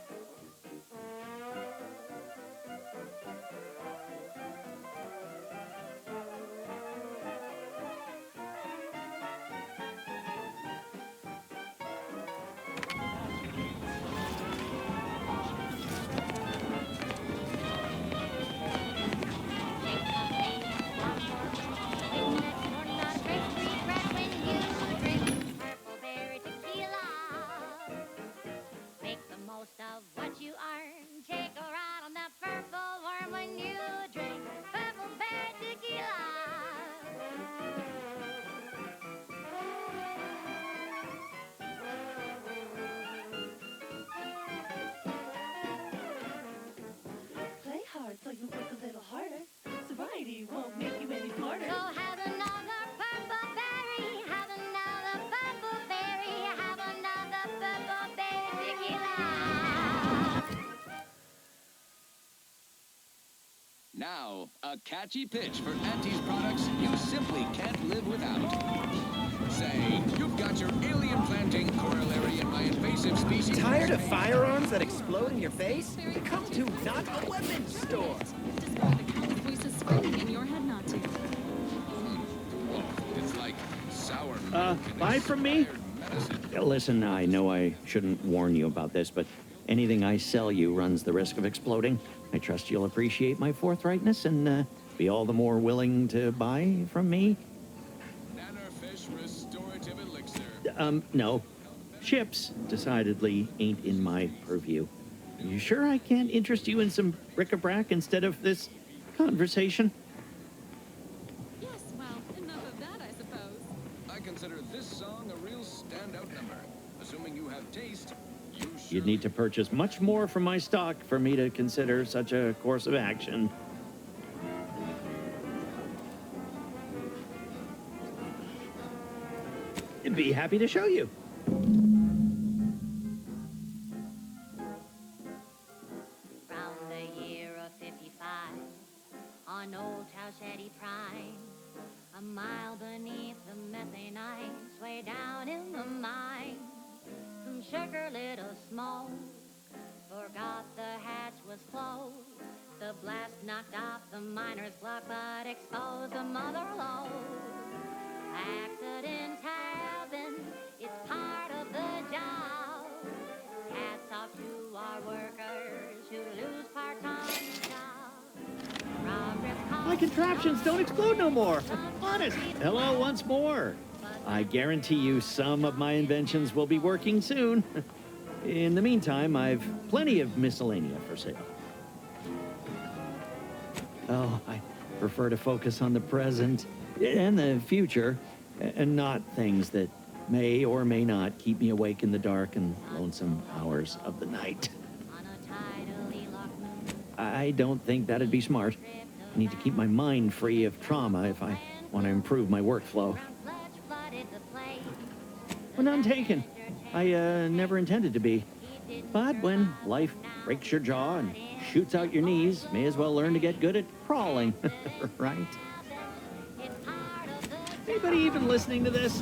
Purple berry tequila. Make the most of what you earn. Take a ride on that purple worm when you drink purple berry tequila. Play hard so you work a little harder. Sobriety won't make you any smarter. So have another purple berry. Have another purple berry. Have another purple berry tequila. Now, a catchy pitch for Auntie's products you simply can't live without. Say, you've got your alien planting corollary in my invasive species. Tired of firearms that explode in your face? Come to Not a Weapons Store. Voices screaming in your head not to. It's like sour Buy from me? Listen, I know I shouldn't warn you about this, but anything I sell you runs the risk of exploding. I trust you'll appreciate my forthrightness and be all the more willing to buy from me. Nannerfish restorative elixir. No. Chips decidedly ain't in my purview. You sure I can't interest you in some bric-a-brac instead of this conversation? Yes, well, enough of that, I suppose. I consider this song a real standout number. Assuming you have taste, you You'd need to purchase much more from my stock for me to consider such a course of action. I'd be happy to show you. Round the year of 55, machete prime. A mile beneath the methane ice, way down in the mine. Some sugar lit a smoke, forgot the hatch was closed. The blast knocked off the miner's block, but exposed the mother lode. Accidents happen, it's part of the job. Hats off to our workers who lose part-time jobs. Progress My contraptions don't explode no more. Honest. Hello once more. I guarantee you some of my inventions will be working soon. In the meantime, I've plenty of miscellanea for sale. Oh, I prefer to focus on the present and the future, and not things that may or may not keep me awake in the dark and lonesome hours of the night. I don't think that'd be smart. I need to keep my mind free of trauma if I want to improve my workflow. Well, none taken. I never intended to be. But when life breaks your jaw and shoots out your knees, may as well learn to get good at crawling, right? Anybody even listening to this?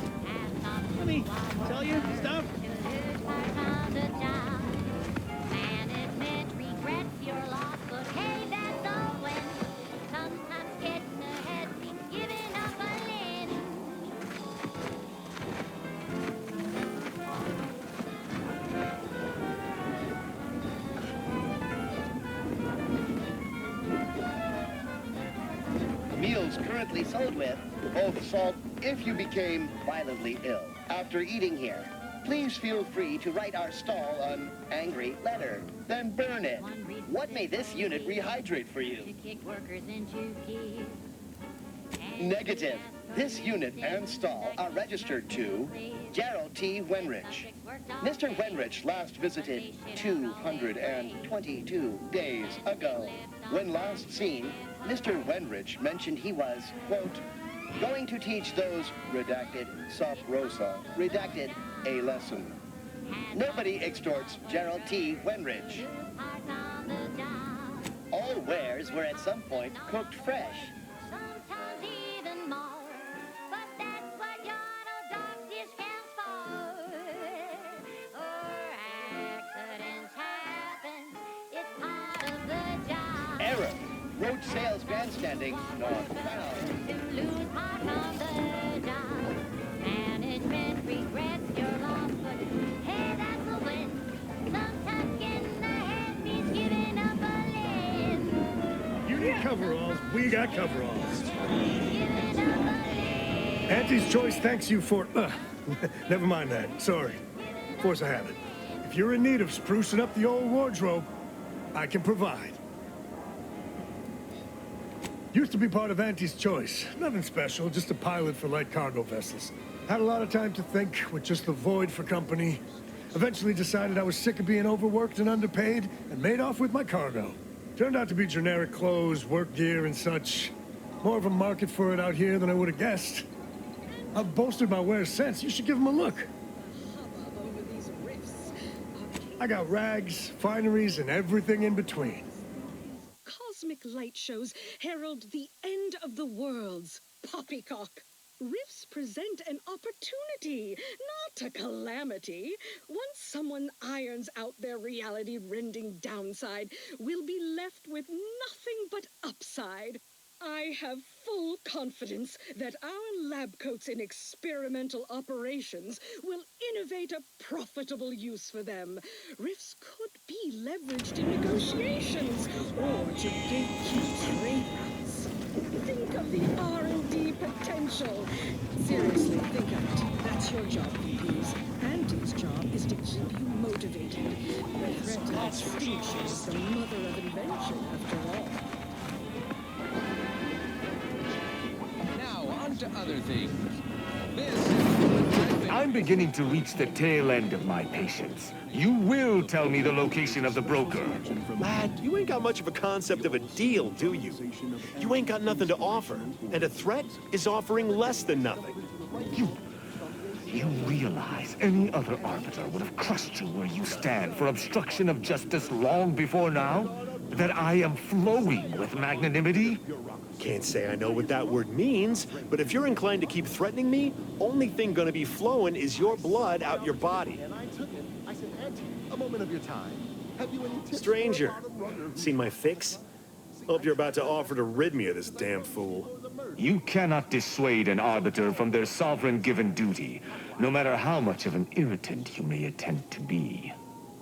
Let me tell you stuff. Management regrets your loss, but hey, that's the win. Sometimes getting ahead means giving up a limb. Meals currently sold with both salt if you became violently ill after eating here. Please feel free to write our stall an angry letter, then burn it. What may this unit rehydrate for you? To kick workers into gear. Negative. This unit and stall are registered to Gerald T. Wenrich. Mr. Wenrich last visited 222 days ago. When last seen, Mr. Wenrich mentioned he was, quote, going to teach those, redacted, sub rosa, redacted, a lesson. Nobody extorts Gerald T. Wenrich. All wares were at some point cooked fresh. Sometimes even more, but that's what your dog discounts for. Or accidents happen, it's part of the job. Error. Road sales grandstanding not found. To lose part of the job. Management regrets your loss, but hey, that's a win. Sometimes getting ahead means giving up a limb. You need coveralls, we got coveralls. Auntie's Choice thanks you for... never mind that, sorry. Force of habit. If you're in need of sprucing up the old wardrobe, I can provide. Used to be part of Auntie's Choice. Nothing special, just a pilot for light cargo vessels. Had a lot of time to think, with just the void for company. Eventually decided I was sick of being overworked and underpaid, and made off with my cargo. Turned out to be generic clothes, work gear, and such. More of a market for it out here than I would have guessed. I've bolstered my wares since. You should give them a look. I got rags, fineries, and everything in between. Cosmic light shows herald the end of the worlds. Poppycock. Rifts present an opportunity, not a calamity. Once someone irons out their reality-rending downside, we'll be left with nothing but upside. I have full confidence that our lab coats in experimental operations will innovate a profitable use for them. Rifts could be leveraged in negotiations or to gatekeep trade routes. Think of the R&D potential. Seriously, think of it. That's your job, VPs. Auntie's job is to keep you motivated. The threat to extinction is the mother of invention, after all. Now, on to other things. I'm beginning to reach the tail end of my patience. You will tell me the location of the broker. Lad, you ain't got much of a concept of a deal, do you? You ain't got nothing to offer, and a threat is offering less than nothing. You realize any other arbiter would have crushed you where you stand for obstruction of justice long before now? That I am flowing with magnanimity? Can't say I know what that word means, but if you're inclined to keep threatening me, only thing gonna be flowing is your blood out your body. And I took it. I said, Auntie, a moment of your time. Have you any tips? Stranger, seen my fix? Hope you're about to offer to rid me of this damn fool. You cannot dissuade an arbiter from their sovereign-given duty, no matter how much of an irritant you may attempt to be.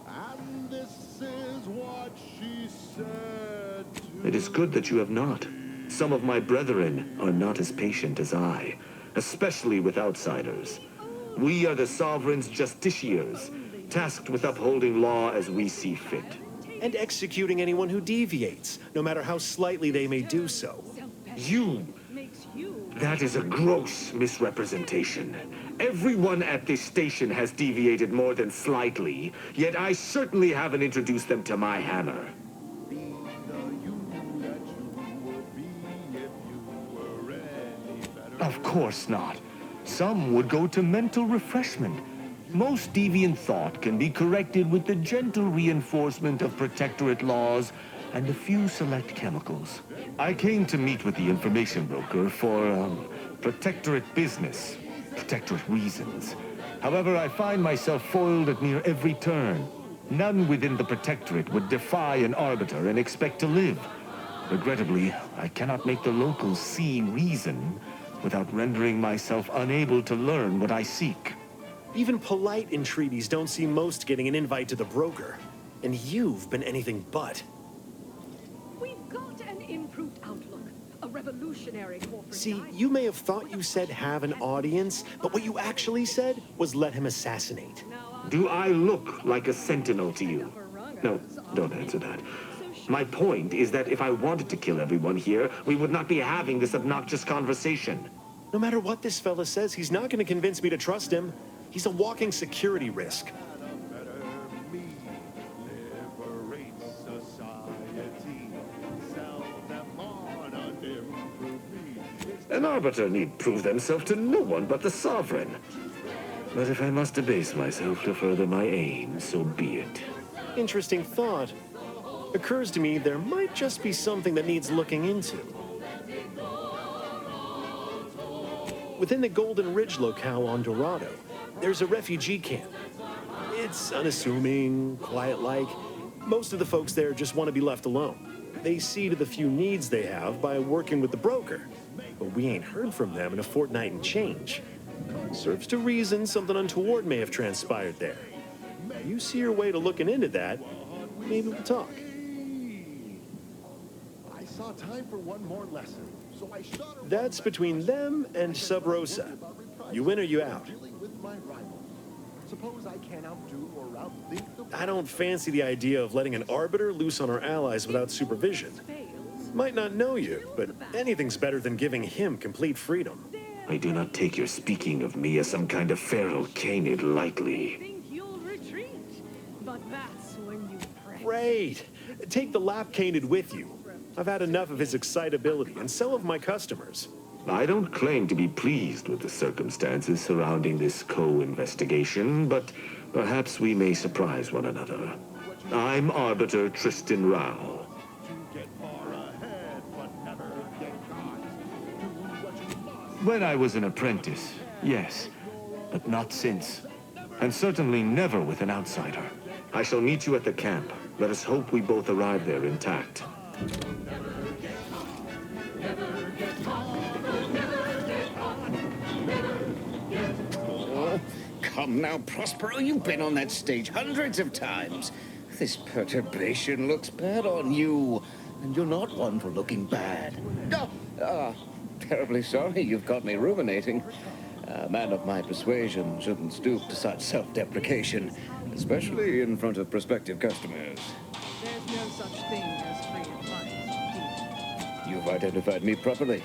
And this is what she said. It is good that you have not. Some of my brethren are not as patient as I, especially with outsiders. We are the sovereign's justiciars, tasked with upholding law as we see fit. And executing anyone who deviates, no matter how slightly they may do so. You! That is a gross misrepresentation. Everyone at this station has deviated more than slightly, yet I certainly haven't introduced them to my hammer. Of course not. Some would go to mental refreshment. Most deviant thought can be corrected with the gentle reinforcement of Protectorate laws and a few select chemicals. I came to meet with the information broker for, Protectorate business, Protectorate reasons. However, I find myself foiled at near every turn. None within the Protectorate would defy an arbiter and expect to live. Regrettably, I cannot make the locals see reason without rendering myself unable to learn what I seek. Even polite entreaties don't see most getting an invite to the broker. And you've been anything but. We've got an improved outlook. A revolutionary corporate See, you may have thought you said have an audience, but what you actually said was let him assassinate. Do I look like a sentinel to you? No, don't answer that. My point is that if I wanted to kill everyone here, we would not be having this obnoxious conversation. No matter what this fella says, he's not going to convince me to trust him. He's a walking security risk. An arbiter need prove themselves to no one but the sovereign. But if I must debase myself to further my aim, so be it. Interesting thought. Occurs to me there might just be something that needs looking into. Within the Golden Ridge locale on Dorado, there's a refugee camp. It's unassuming, quiet-like. Most of the folks there just want to be left alone. They see to the few needs they have by working with the broker. But we ain't heard from them in a fortnight and change. Serves to reason something untoward may have transpired there. You see your way to looking into that, maybe we'll talk. I saw time for one more lesson, so I shot her. That's between them and Sub Rosa. You in or you out? With my rival. Suppose I can outdo or outthink the... I don't fancy the idea of letting an arbiter loose on our allies without supervision. Might not know you, but anything's better than giving him complete freedom. I do not take your speaking of me as some kind of feral canid lightly. think you'll retreat. But that's when you pray. Great! Take the lap canid with you. I've had enough of his excitability, and so have my customers. I don't claim to be pleased with the circumstances surrounding this co-investigation, but perhaps we may surprise one another. I'm Arbiter Tristan Rao. When I was an apprentice, yes, but not since. And certainly never with an outsider. I shall meet you at the camp. Let us hope we both arrive there intact. Oh, come now, Prospero, you've been on that stage hundreds of times. This perturbation looks bad on you, and you're not one for looking bad. Terribly sorry you've got me ruminating. A man of my persuasion shouldn't stoop to such self-deprecation, especially in front of prospective customers. There's no such thing as free advice. You've identified me properly.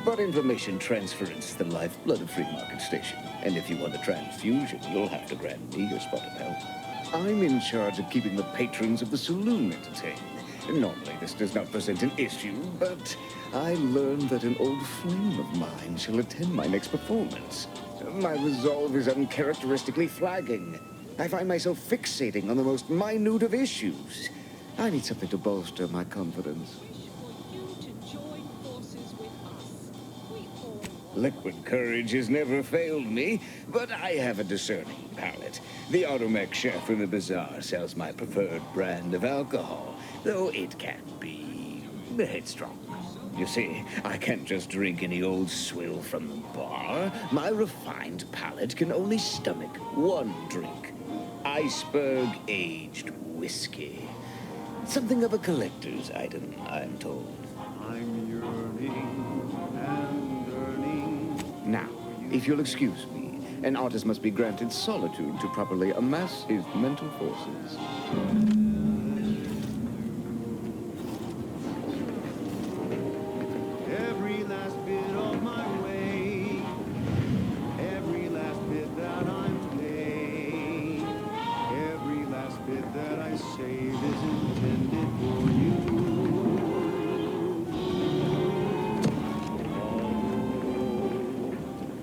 But information transference is the lifeblood of Free Market Station. And if you want a transfusion, you'll have to grant me your spot of help. I'm in charge of keeping the patrons of the saloon entertained. Normally, this does not present an issue, but I learned that an old flame of mine shall attend my next performance. My resolve is uncharacteristically flagging. I find myself fixating on the most minute of issues. I need something to bolster my confidence. Liquid courage has never failed me, but I have a discerning palate. The automech chef in the bazaar sells my preferred brand of alcohol, though it can be headstrong. You see, I can't just drink any old swill from the bar. My refined palate can only stomach one drink. Iceberg-aged whiskey. Something of a collector's item, I'm told. I'm yearning and yearning. Now, if you'll excuse me, an artist must be granted solitude to properly amass his mental forces. Every last bit of my way, every last bit that I'm paid, every last bit that I save is intended for you. Although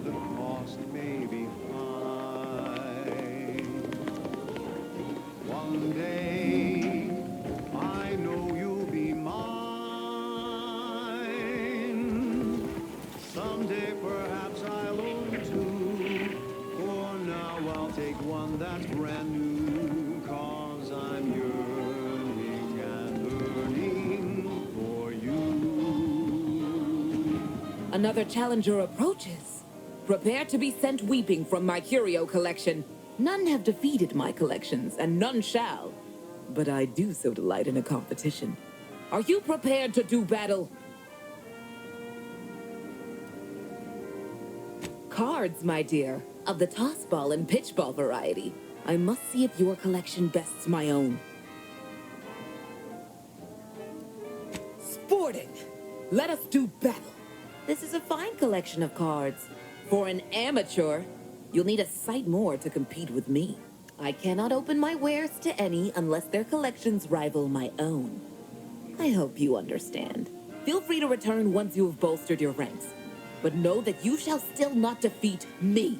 the cost may be high, one day I know you'll be mine. Someday perhaps I'll own two. For now I'll take one that's brand new. 'Cause I'm yearning and yearning for you. Another challenger approaches. Prepare to be sent weeping from my curio collection. None have defeated my collections, and none shall. But I do so delight in a competition. Are you prepared to do battle? Cards, my dear, of the tossball and pitchball variety. I must see if your collection bests my own. Sporting! Let us do battle. This is a fine collection of cards. For an amateur, you'll need a sight more to compete with me. I cannot open my wares to any unless their collections rival my own. I hope you understand. Feel free to return once you have bolstered your ranks. But know that you shall still not defeat me.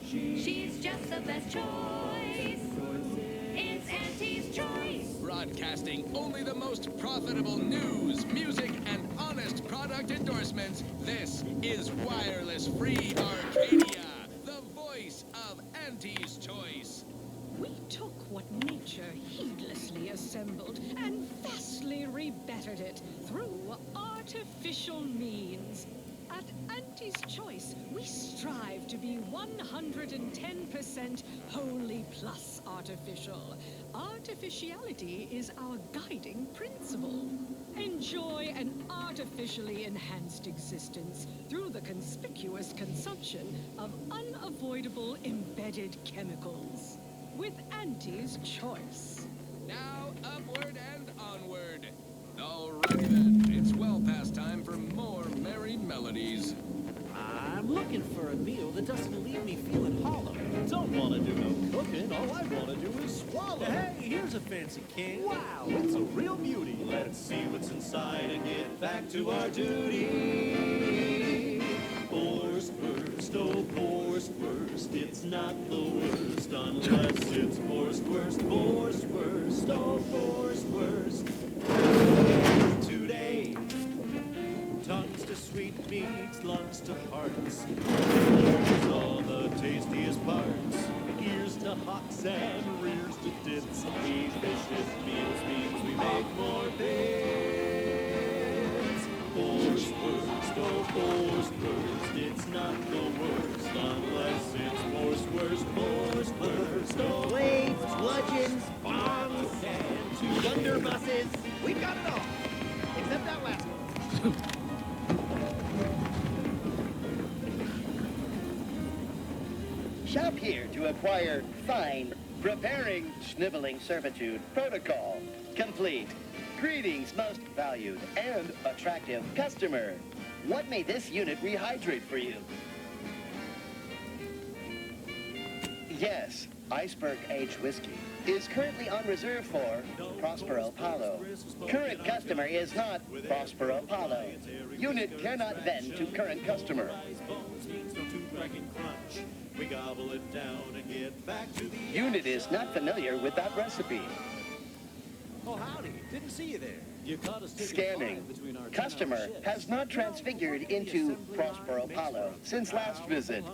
She's just the best choice. It's Auntie's choice. Broadcasting only the most profitable news, music, and honest product endorsements. This is Wireless Free Arcadia, the voice of Auntie's choice. We took what nature heedlessly assembled and vastly rebettered it through artificial means. At Auntie's Choice, we strive to be 110% wholly plus artificial. Artificiality is our guiding principle. Enjoy an artificially enhanced existence through the conspicuous consumption of unavoidable embedded chemicals. With Auntie's Choice. Now, upward and onward. All right then, it's well past time for more merry melodies. I'm looking for a meal that doesn't leave me feeling hollow. Don't want to do no cooking, all I want to do is swallow. Hey, here's a fancy can. Wow, it's a real beauty. Let's see what's inside and get back to our duty. Force first, oh force first, it's not the worst unless it's forced worst. Force first, oh force first. Today. Tongues to sweet meats, lungs to hearts. Here's all the tastiest parts. Ears to hocks and rears to tits. Efficient meals means we make more bits. Force first, oh force first. It's not the worst unless it's force worst. Force first, oh blades, bludgeons, bombs, and two blunderbusses. We've got it all, except that last one. Shop here to acquire fine, preparing, sniveling servitude, protocol, complete. Greetings, most valued and attractive customer. What may this unit rehydrate for you? Yes, Iceberg Aged Whiskey is currently on reserve for Prospero Paulo. Current customer is not Prospero Paulo. Unit cannot vend to current customer. We gobble it down and get back to the Unit is not familiar with that recipe. Oh, howdy. Didn't see you there. You caught us Scanning. Customer has not transfigured into Prospero Paulo since last visit.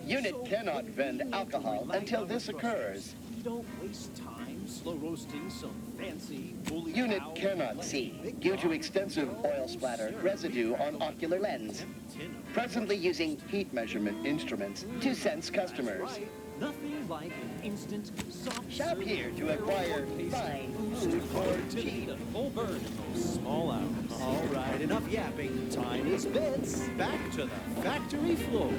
Unit cannot vend alcohol until this occurs. Don't waste time slow roasting some fancy bully Unit cow. cannot see due to extensive oil splatter residue on ocular lens. Presently using heat measurement instruments to sense customers. Nothing like an instant soft Shop here to acquire fine food for cheap. A full burn in those small hours. All right, enough yapping. Time is bits. Back to the factory floor.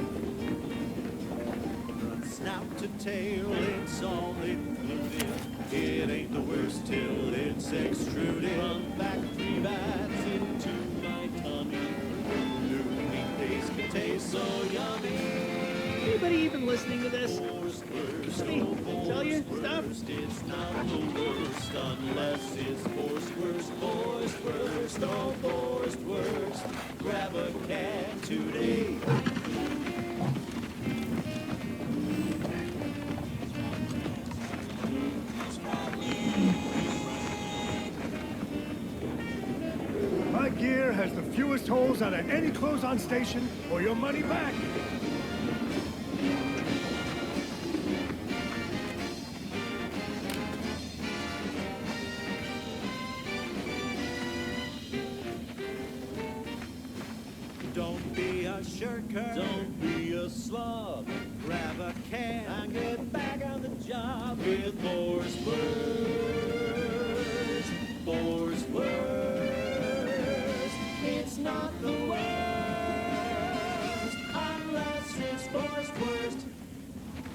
From snout to tail, it's all included. It ain't the worst till it's extruded. From factory vats into my tummy. New meat paste can taste so yummy. Anybody even listening to this? Me tell you stuff? It's not the worst unless it's forced worst. Forced worst, oh forced worst. Grab a can today. My gear has the fewest holes out of any close-on station, or your money back. Don't be a shirker. Don't be a slob. Grab a can and get back on the job with force worst. Force worst. It's not the worst unless it's force worst.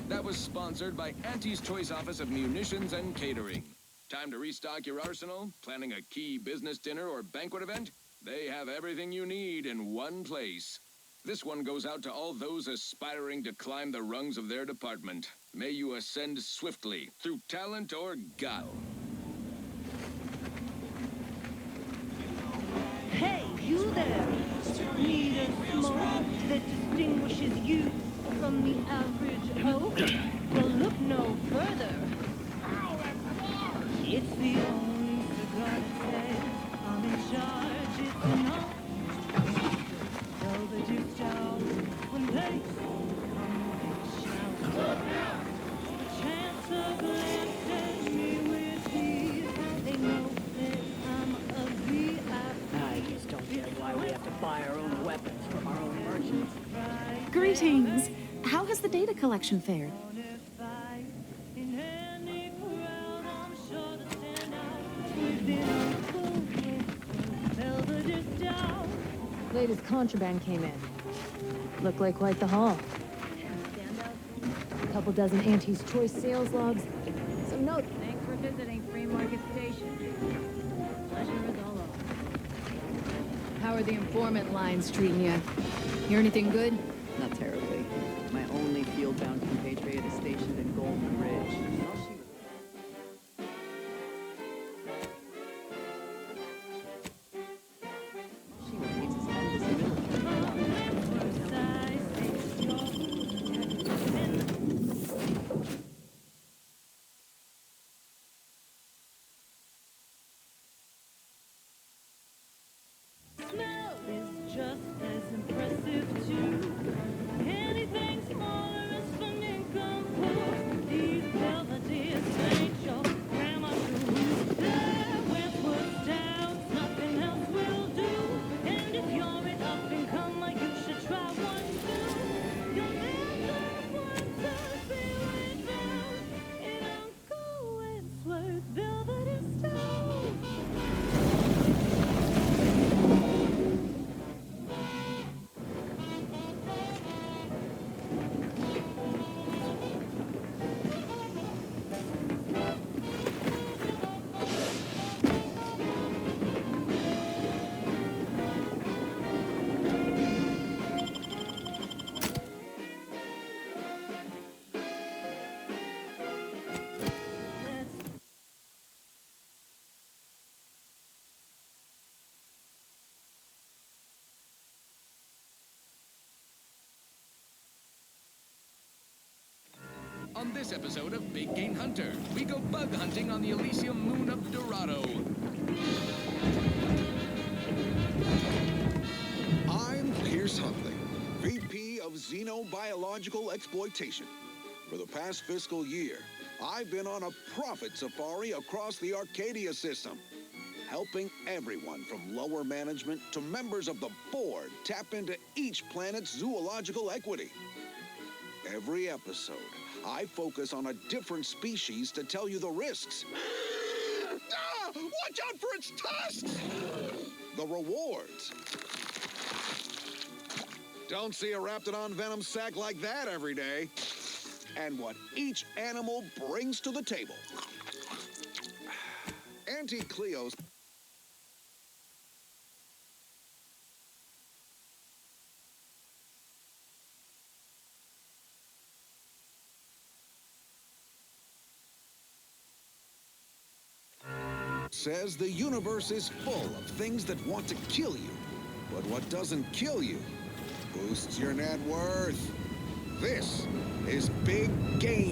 That was sponsored by Auntie's Choice Office of Munitions and Catering. Time to restock your arsenal? Planning a key business dinner or banquet event? They have everything you need in one place. This one goes out to all those aspiring to climb the rungs of their department. May you ascend swiftly through talent or guile. Hey, you there! Need a smoke that distinguishes you from the average oak? Well, look no further. It's the only cigar that says I'm in charge. It's an orange. Tell the juice jar when they come and shout. The chance of blasting me with these, they know that I'm a VIP. I just don't get why we have to buy our own weapons from our own merchants. Greetings. How has the data collection fared? shout. Latest contraband came in. Looked like quite the haul. A couple dozen Auntie's Choice sales logs. Some notes. Thanks for visiting Free Market Station. Pleasure is all over. How are the informant lines treating you? Hear anything good? Not terribly. My only field-bound compatriot is stationed in Golden Ridge. She needs to spend this Smell is just as impressive too. Anything smaller is fun and composed. These belvederes ain't your grandma's shoes. There went down, nothing else will do. And if you're an up and comer, you should try one too. You'll never want to feel it down in Uncle Wentworth Belvedere Stone. On this episode of Big Game Hunter, we go bug hunting on the Elysium moon of Dorado. I'm Pierce Huntley, VP of Xenobiological Exploitation. For the past fiscal year, I've been on a profit safari across the Arcadia system, helping everyone from lower management to members of the board tap into each planet's zoological equity. Every episode, I focus on a different species to tell you the risks. Watch out for its tusks! The rewards. Don't see a Raptidon venom sac like that every day. And what each animal brings to the table. Auntie Cleo's says the universe is full of things that want to kill you. But what doesn't kill you boosts your net worth. This is Big Game.